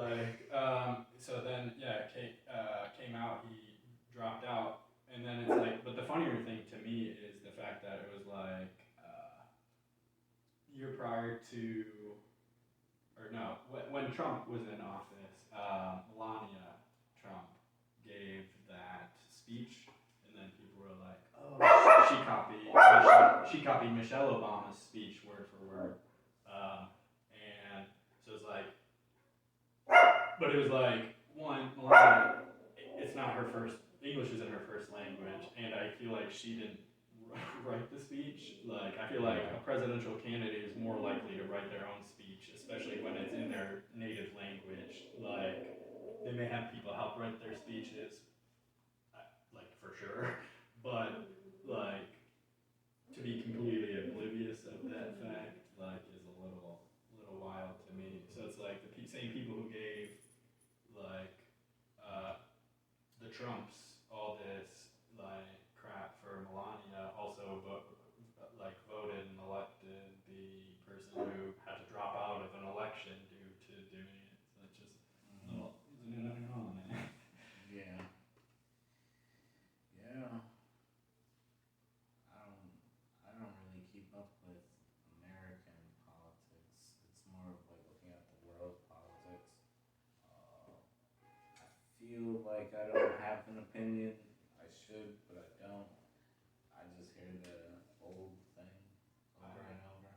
So then, came out, he dropped out. And then it's like, but the funnier thing to me is the fact that it was like, year prior to, or no, when Trump was in office, Melania Trump gave that speech, and then people were like, "Oh, she copied Michelle Obama's speech word for word," and so it's like, but it was like Melania, it's not her first English isn't her first language, and I feel like she didn't write the speech. Like, I feel like a presidential candidate is more likely to write their own speech, especially when it's in their native language. Like, they may have people help write their speeches, like, for sure, but, like, to be completely oblivious of that fact, like, is a little wild to me. So it's like the same people who gave, like, the Trumps all this, like, crap for Melania also voted and elected the person who had to drop out of an election due to doing it. So it's just isn't it ironic? Yeah. Yeah. I don't really keep up with American politics. It's more of like looking at the world politics. I feel like I don't have an opinion. I should, but I don't. I just hear the old thing over and over.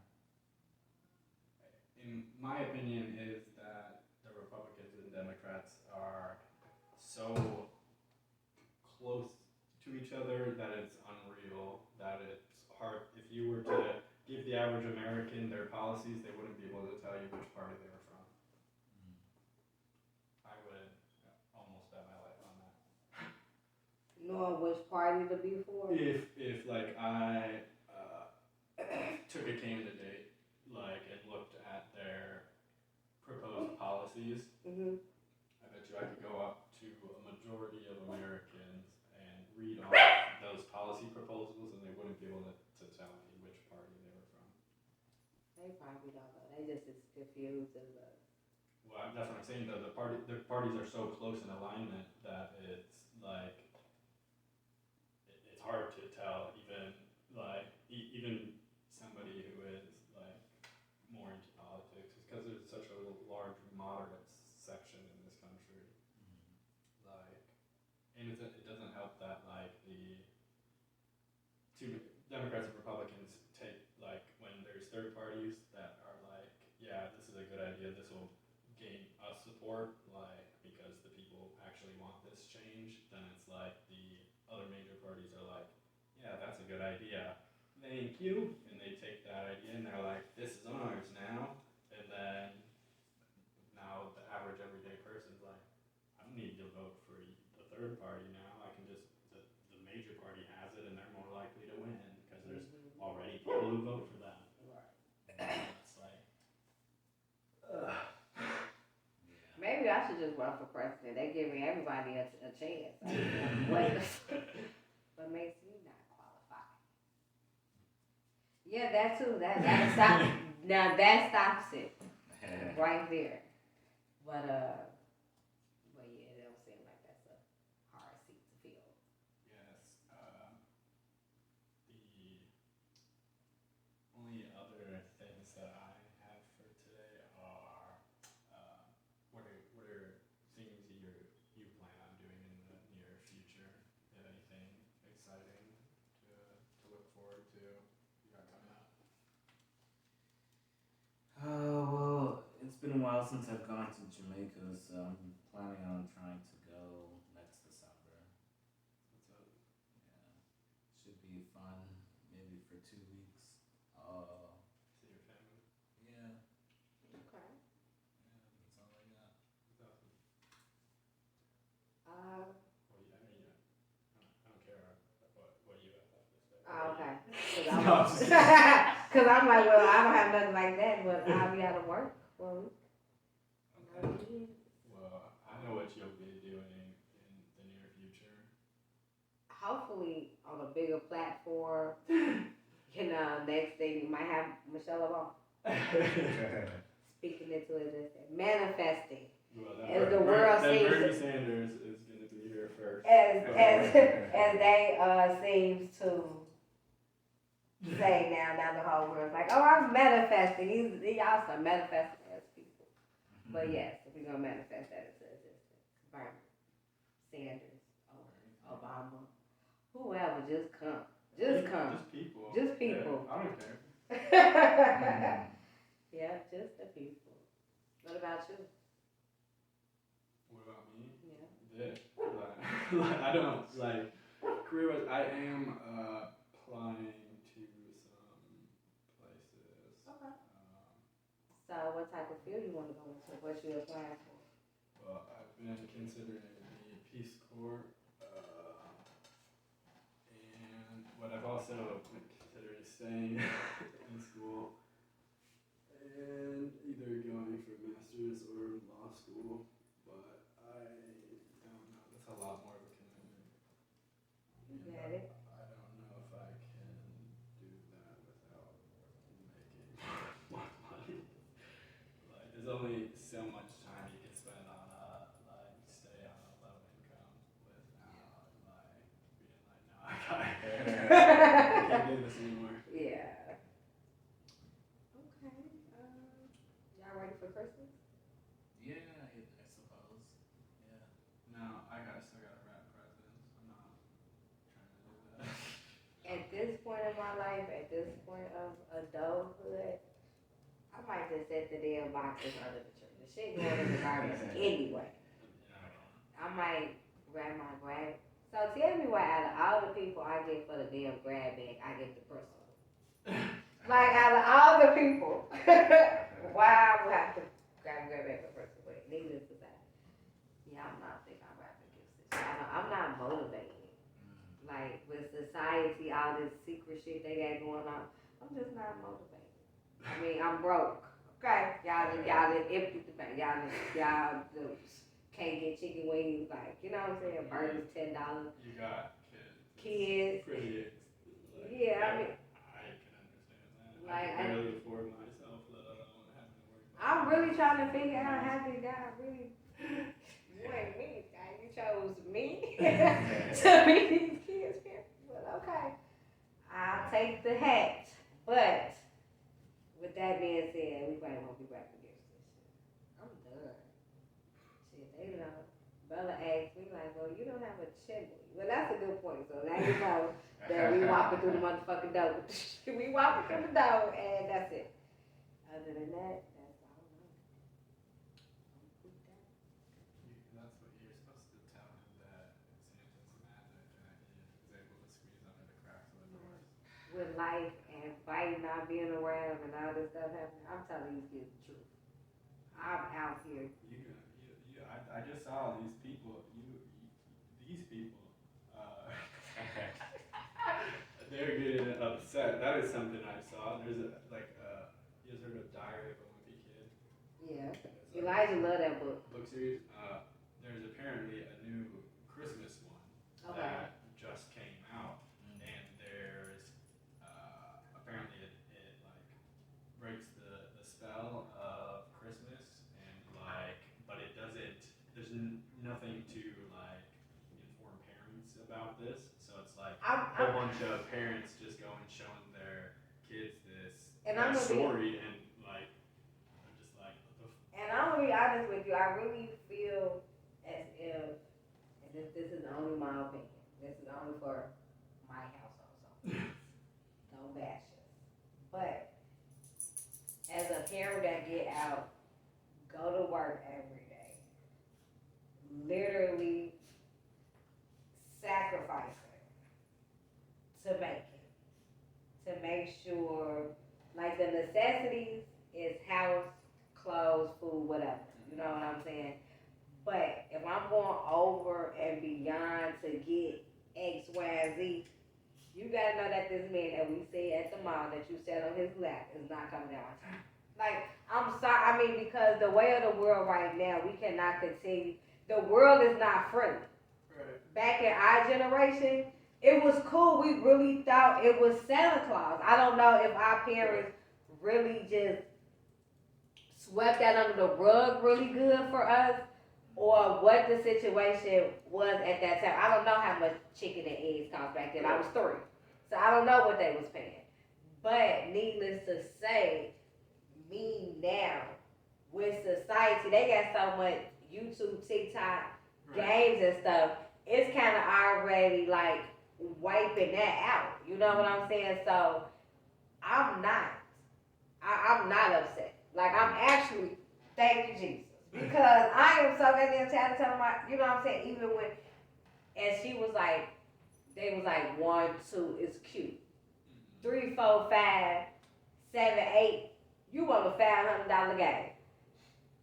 In my opinion, is that the Republicans and Democrats are so close to each other that it's unreal. That it's hard. If you were to give the average American their policies, they wouldn't be able to tell you which party they were from. I would almost bet my life on that. Knowing which party to be for. If like I took a candidate and looked at their proposed policies, I bet you I could go up to a majority of Americans and read off those policy proposals, and they wouldn't be able to tell me which party they were from. They probably don't know. They just as confused as us. Well, that's what I'm saying. Though the parties are so close in alignment that it's like it's hard to tell. Even somebody who is like more into politics, because there's such a large moderate section in this country. And it doesn't help that the two Democrats and Republicans take when there's third parties that are like, yeah, this is a good idea, this will gain us support, because the people actually want this change, then it's like the other major parties are like, yeah, that's a good idea, thank you, and they take that idea and they're like, this is ours now, and then now the average everyday person's like, I don't need to vote for the third party now. I can just the major party has it, and they're more likely to win because there's already people who vote for them. Right. It's like, Maybe I should just run for president. They giving everybody a chance. What makes me not qualified? Yeah, that too. That stop. Now that stops it right there. But yeah, it don't seem like that's a hard seat to fill. yes. The only other things that I have for today are what are things you plan on doing in the near future? Anything exciting to look forward to? You got coming up? Well, it's been a while since I've gone to Jamaica, so I'm planning on trying to go next December. What's up? Yeah, should be fun. Maybe for 2 weeks. See your family? Yeah, Okay. that's all I got. That's awesome. Uh, Well, I don't care what you have to say. okay. Because No, I'm just kidding. Cause I'm like, well, I don't have nothing like that, but I'll be out of work for a week. Okay. Well, I know what you'll be doing in the near future. Hopefully on a bigger platform. Next thing you might have Michelle Obama speaking into existence, manifesting. Well, As the world seems, Bernie Sanders is going to be here first. as they seems to say now the whole world's like, oh, I'm manifesting. Y'all some manifesting as people. But yes, we're gonna manifest that into existence. Bernie Sanders, Obama, whoever, just come. Just come. Just people. Just people. Yeah, I don't care. Yeah, just the people. What about you? What about me? Yeah. I don't like career wise. I am applying to some places. Okay. So, what type of field you want to go into? What you applying for? Well, I've been considering the Peace Corps, and what I've also been considering staying in school and either going for master's or law school. But I don't know. That's a lot more of a commitment. You And got it. I don't know if I can do that without making more money. Like, there's only so much time you can spend on stay on a low income without being like, no, I can't do this anymore. Yeah. Okay. Y'all ready for Christmas? Yeah, I suppose. Yeah. No, still gotta wrap presents. I'm not trying to do that. At this point in my life, at this point of adulthood, I might just set the damn boxes under the tree. The shit going in the garbage anyway. I might grab my grab. So tell me why out of all the people I get for the damn grab bag, I get the personal. Like out of all the people, why I would have to grab a grab bag for personal. But needless to say, yeah, I'm not think I'm wrapping gifts this year. I'm not motivated. Like with society, all this secret shit they got going on, I'm just not motivated. I mean, I'm broke. Okay, y'all empty the bank. Y'all can't get chicken wings. Like, you know what I'm saying? Burgers $10. You got kids. Kids. Pretty. Yeah, I mean. I can understand that. Like, I can barely afford myself, let alone having to worry about. I'm really trying to figure out how did God really. You ain't me, God. You chose me to be these kids' parents. But okay, I'll take the hat. But with that being said, we probably won't be wrapping gifts this year. I'm done. Shit, they know. Bella asked me like, well, you don't have a chimney. Well, that's a good point. So now you know that we walking through the motherfucking door. We walking through the door, and that's it. Other than that, that's all I know. That's what you're supposed to tell him, that Santa's magic and he is able to squeeze under the cracks of the doors. With life and fighting, not being around, and all this stuff happening, I'm telling these kids the truth. I'm out here. I just saw these people. These people. They're getting upset. That is something I saw. There's you guys heard of Diary of a Wimpy Kid? Yeah. Elijah loved that book. Book series. There's apparently a new Christmas one that just came out, and there's apparently it breaks the spell of Christmas, and but it doesn't. There's nothing to inform parents about this, so it's like a whole bunch of parents just going showing their kids this story, and I'm just like, what the. And I'm gonna be honest with you. I really feel as if, and this is only my opinion. This is only for my household, so don't bash us. But as a parent that get out, go to work every day, literally sacrificing to make sure, like the necessities is house, clothes, food, whatever. You know what I'm saying? But if I'm going over and beyond to get X, Y, Z, You gotta know that this man that we see at the mall that you sat on his lap is not coming down my time. Like, I'm sorry. I mean, because the way of the world right now, we cannot continue. The world is not friendly. Right. Back in our generation, it was cool. We really thought it was Santa Claus. I don't know if our parents really just swept that under the rug really good for us, or what the situation was at that time. I don't know how much chicken and eggs cost back then. I was 3. So I don't know what they was paying. But needless to say, me now, with society, they got so much YouTube, TikTok, games and stuff, it's kind of already like wiping that out. You know what I'm saying? So I'm not upset. Like, I'm actually, thank you, Jesus. Because I am so goddamn tired of telling my, you know what I'm saying? Even when, and she was like, they was like 1, 2, it's cute. 3, 4, 5, 7, 8, you want a $500 game.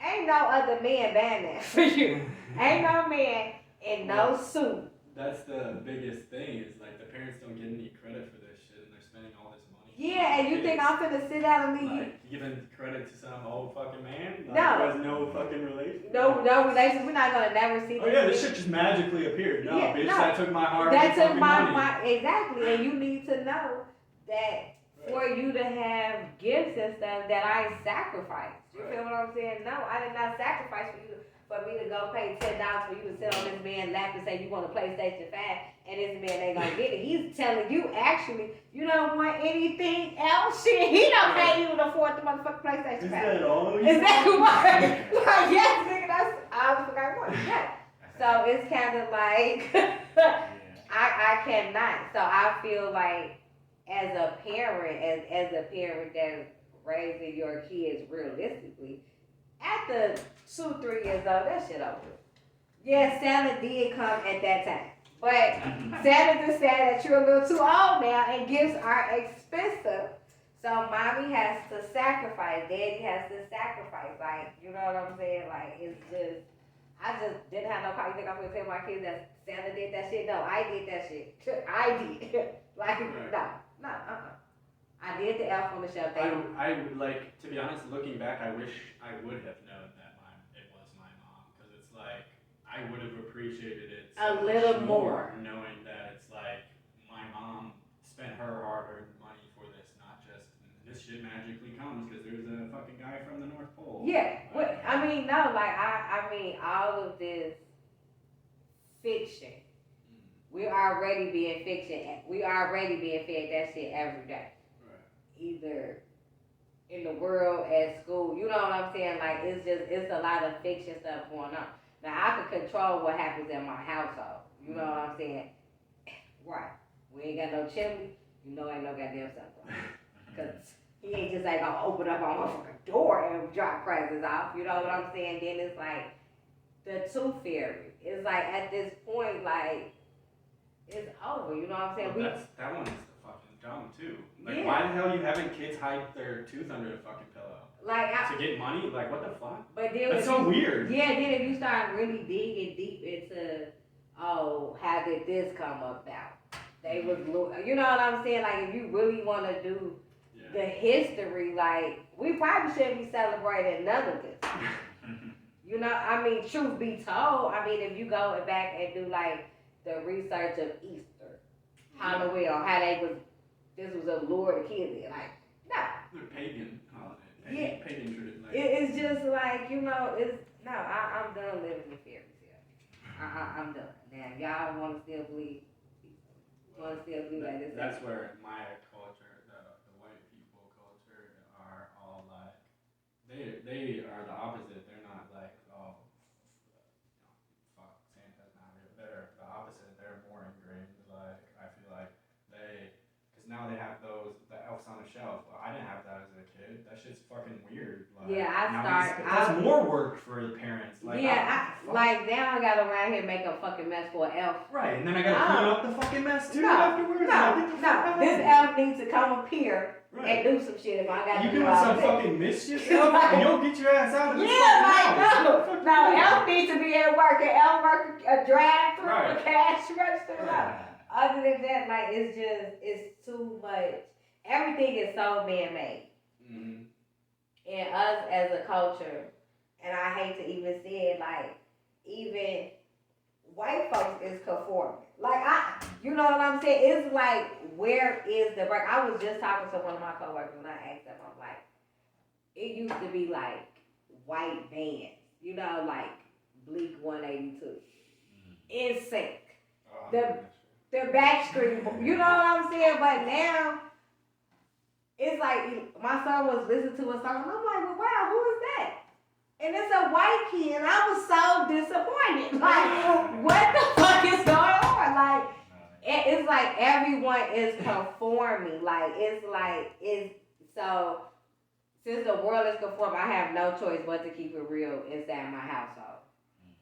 Ain't no other man buying that for you. Ain't no man in no suit. That's the biggest thing is like the parents don't get any credit for this shit and they're spending all this money. Yeah, and you think I'm finna sit down and leave you? Like, giving credit to some old fucking man? Like, No. who has no fucking relation? No relations. We're not gonna never see this. Oh yeah, this shit just magically appeared. No, Yeah, bitch, no. that took my heart That and took fucking my money. exactly, and you need to know that for you to have gifts and stuff that I sacrificed. You feel what I'm saying? No, I did not sacrifice for me to go pay $10 for you to sit on this man's lap and say you want a PlayStation 5 and this man ain't gonna get it. He's telling you actually you don't want anything else. Shit, he don't can't even afford the motherfucking PlayStation 5. Is that all? Is that what? Like, yes, nigga, that's I forgot what. Yeah. So it's kind of like I cannot. So I feel like as a parent, as a parent that's raising your kids realistically, at the 2, 3 years old, that shit over. Yeah, Santa did come at that time. But Santa just said that you're a little too old now and gifts are expensive. So mommy has to sacrifice, daddy has to sacrifice. Like, you know what I'm saying? Like, it's just, I just didn't have no car. You think I'm gonna tell my kids that Santa did that shit? No, I did that shit. I did. Like, no. I did the elf on the shelf. I would like, to be honest, looking back, I wish I would have known that it was my mom. Because it's like, I would have appreciated it so a little more. Knowing that it's like, my mom spent her hard-earned money for this, not just, this shit magically comes because there's a fucking guy from the North Pole. Yeah. I mean, no, like, I mean, all of this fiction. We already being fiction. We already being fed that shit every day. Either in the world, at school, you know what I'm saying? Like, it's a lot of fiction stuff going on. Now, I can control what happens in my household. You know what I'm saying? Right. We ain't got no chimney. You know ain't no goddamn something. Because he ain't just like gonna open up our motherfucking door and drop prices off. You know what I'm saying? Then it's like the tooth fairy. It's like at this point, like, it's over. You know what I'm saying? Well, that one is fucking dumb too. Like, yeah. Why the hell are you having kids hide their tooth under a fucking pillow? Like, to get money? Like, what the fuck? But then that's so weird. Yeah, then if you start really digging deep into, oh, how did this come about? They was, you know what I'm saying? Like, if you really want to do the history, like, we probably shouldn't be celebrating none of this. You know, I mean, truth be told, I mean, if you go back and do, like, the research of Easter, Halloween, or how this was a lure the kids in, like, no. They're pagan holiday. Yeah. Pagan tradition. Like, It's just like, you know, I'm done living in fairy tale. I'm done. Now, y'all want to still believe like this? That's where my culture, the white people culture, are all like, they are the opposite. They're not like, oh, fuck, Santa's not real. They're the opposite. They're more ingrained. Like, I feel like because now they have the elves on the shelf. Well, I didn't have that as a kid. That shit's fucking weird. Like, yeah, that's more work for the parents. Like, yeah, now I gotta around here make a fucking mess for an elf. Right, and then I gotta clean up the fucking mess too afterwards. No, this elf needs to come up here and do some shit if I gotta you do doing some fucking mischief stuff, and you'll get your ass out of this fucking house. No, elf needs to be at work, an elf worker, a drive-through, a cash register. other than that, like it's too much. Everything is so man made. Mm-hmm. And us as a culture, and I hate to even say it, like even white folks is conforming. Like you know what I'm saying? It's like where is the break? I was just talking to one of my coworkers and I asked them, I'm like, it used to be like white bands, you know, like Bleak 182, In Sync, the Backstreet, you know what I'm saying? But now it's like my son was listening to a song and I'm like, well, wow, who is that? And it's a white kid, and I was so disappointed. Like, what the fuck is going on? Like, it's like everyone is conforming. It's so. Since the world is conforming, I have no choice but to keep it real inside my household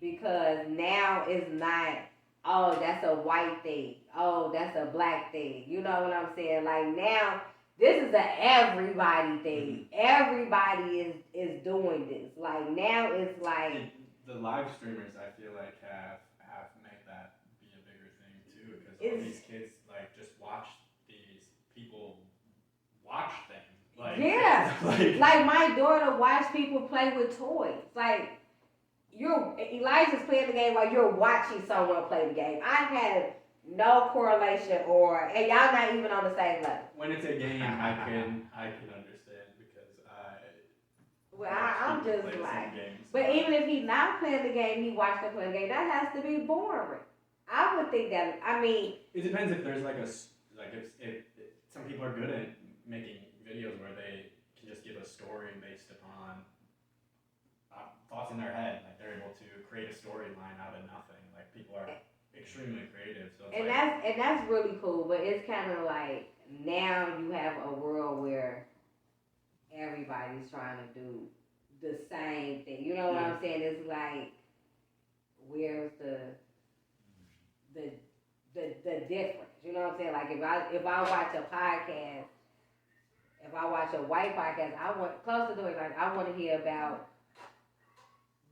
because now it's not. Oh, that's a white thing. Oh, that's a black thing. You know what I'm saying? Like now. This is a everybody thing. Everybody is doing this. Like now it's like the live streamers. I feel like have made that be a bigger thing too, because all these kids like just watch these people watch things. Like yeah, like my daughter watch people play with toys. Like Elijah's playing the game while you're watching someone play the game. I have no correlation and y'all not even on the same level. When it's a game, I can understand because I'm just like, but even if he's not playing the game, he watched them play the game. That has to be boring. I would think that. I mean, it depends if there's if some people are good at making videos where they can just give a story based upon thoughts in their head, like they're able to create a storyline out of nothing. Like people are extremely creative, so that's really cool. But it's kind of like now you have a world where everybody's trying to do the same thing. You know what I'm saying? It's like where's the difference? You know what I'm saying? Like if I watch a podcast, if I watch a white podcast, I want close to doing like I want to hear about.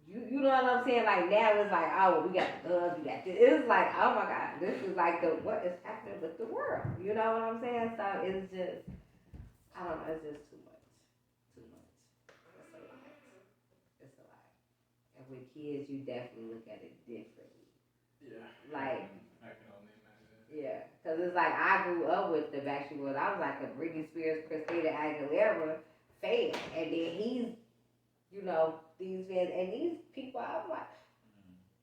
You know what I'm saying? Like now it's like, oh, we got the guns, we got this. It's like, oh my God, this is like what is happening with the world. You know what I'm saying? So it's just, I don't know, it's just too much. Too much. It's a lot. It's a lot. And with kids, you definitely look at it differently. Yeah. Like, I can only imagine. Yeah, because it's like I grew up with the Backstreet Boys. I was like a Britney Spears, Christina Aguilera fan. And then he's, you know, these fans and these people, I'm like,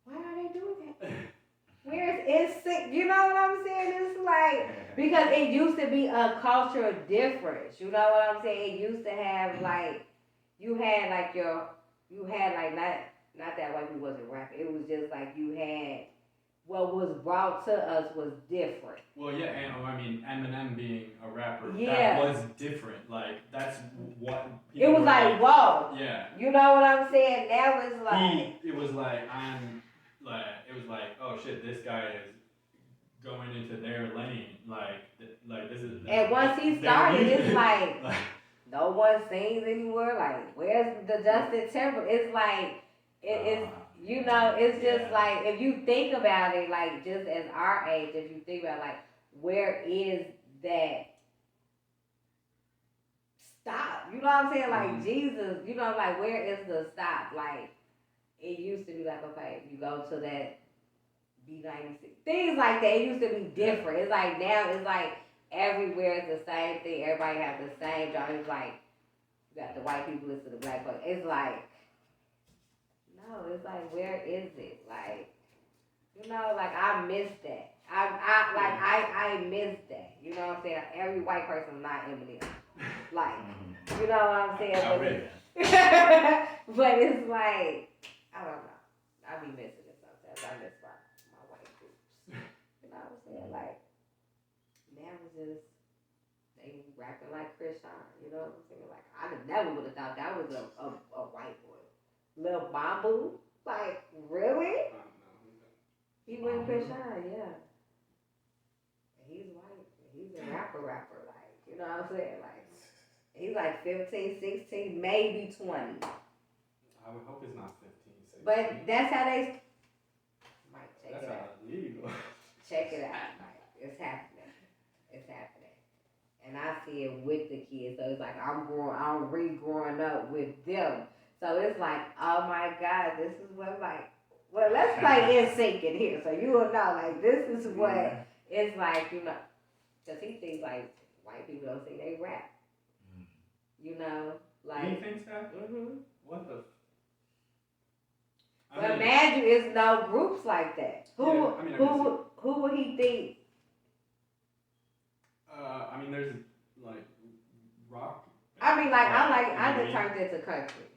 why are they doing that? Where's instinct? You know what I'm saying? It's like because it used to be a cultural difference. You know what I'm saying? It used to have like you had like not that white people wasn't rapping. It was just like you had what was brought to us was different. Well, yeah, and I mean Eminem being a rapper, yeah. That was different. Like that's what it was like whoa. Yeah. You know what I'm saying? That was like it was like it was like, oh shit, this guy is going into their lane. Like this is. And once he started, it's like no one sings anymore. Like where's the Justin Timberlake? It's like it's. You know, it's just like, if you think about it, like, just as our age, if you think about, like, where is that stop? You know what I'm saying? Like, Jesus, you know, like, where is the stop? Like, it used to be like, okay, you go to that B96. Things like that. It used to be different. It's like, now it's like, everywhere is the same thing. Everybody has the same job. It's like, you got the white people listen to the black folks. It's like, no, it's like, where is it? Like, you know, like, I miss that. I miss that. You know what I'm saying? Every white person is not Eminem. Like, you know what I'm saying? But it's like, I don't know. I be missing it sometimes. I miss my white groups. You know what I'm saying? Like, now it's just, they rapping like Chris Sean. You know what I'm saying? Like, I never would have thought that was a white boy. Lil Bambu? Like, really? He went Chris Sean, yeah. And he's white. He's a rapper, like, you know what I'm saying? Like, he's like 15, 16, maybe 20. I would hope it's not 15, 16. But that's how they... Mike, check that's it out. Illegal. Check it out, Mike. It's happening. It's happening. And I see it with the kids. So it's like I'm re-growing up with them. So it's like, oh my God, this is what like, well, let's play in sync in here. So you will know, like, this is what it's like, you know. Because he thinks, like, white people don't think they rap. You know? Like. He thinks that? Mm-hmm. What the? But imagine it's no groups like that. Who would he think? I mean, there's like rock. I mean, like I just turned into country.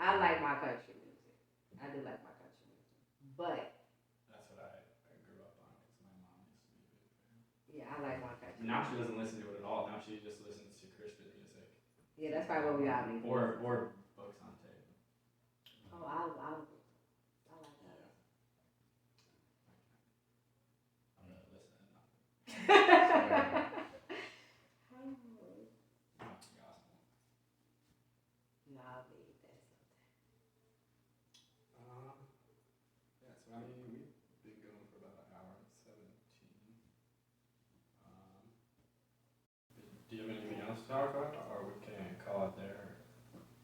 I like my country music. I do like my country music, but that's what I grew up on because my mom used to be a big fan. Yeah, I like my country. Now she doesn't listen to it at all. Now she just listens to Christian music. Yeah, that's probably what we all need. Or books on tape. Oh, I like that. I'm not listening. Yeah, so I mean, we've been going for about an hour and 17. Do you have anything else to talk about, or we can call it there?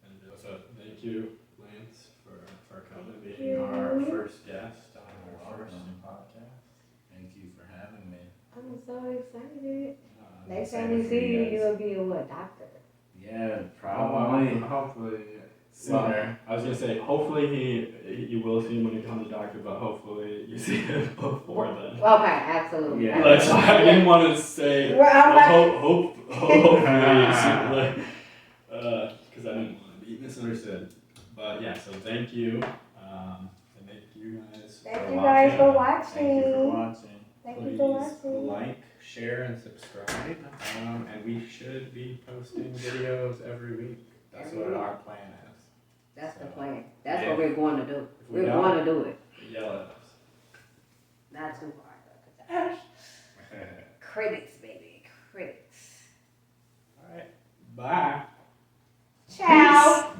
And so thank you, Lance, for coming, being our first guest on our first podcast. Thank you for having me. I'm so excited. Next time we see you, you'll be a what, doctor? Yeah, probably. Hopefully. Sooner. Well, I was gonna say, hopefully you will see him when he becomes a doctor, but hopefully you see him before then. Okay, absolutely. Yeah. Like, so I didn't want to say hopefully, because I didn't want to be misunderstood. But yeah, so thank you, and thank you guys. Thank you guys for watching. Thank you for watching. Thank Please you for watching. like, share, and subscribe. And we should be posting videos every week. That's what our plan is. That's the plan. That's what we're going to do. If we We're going to do it. Yell at us. Not too hard, though. Critics, baby. Critics. All right. Bye. Ciao.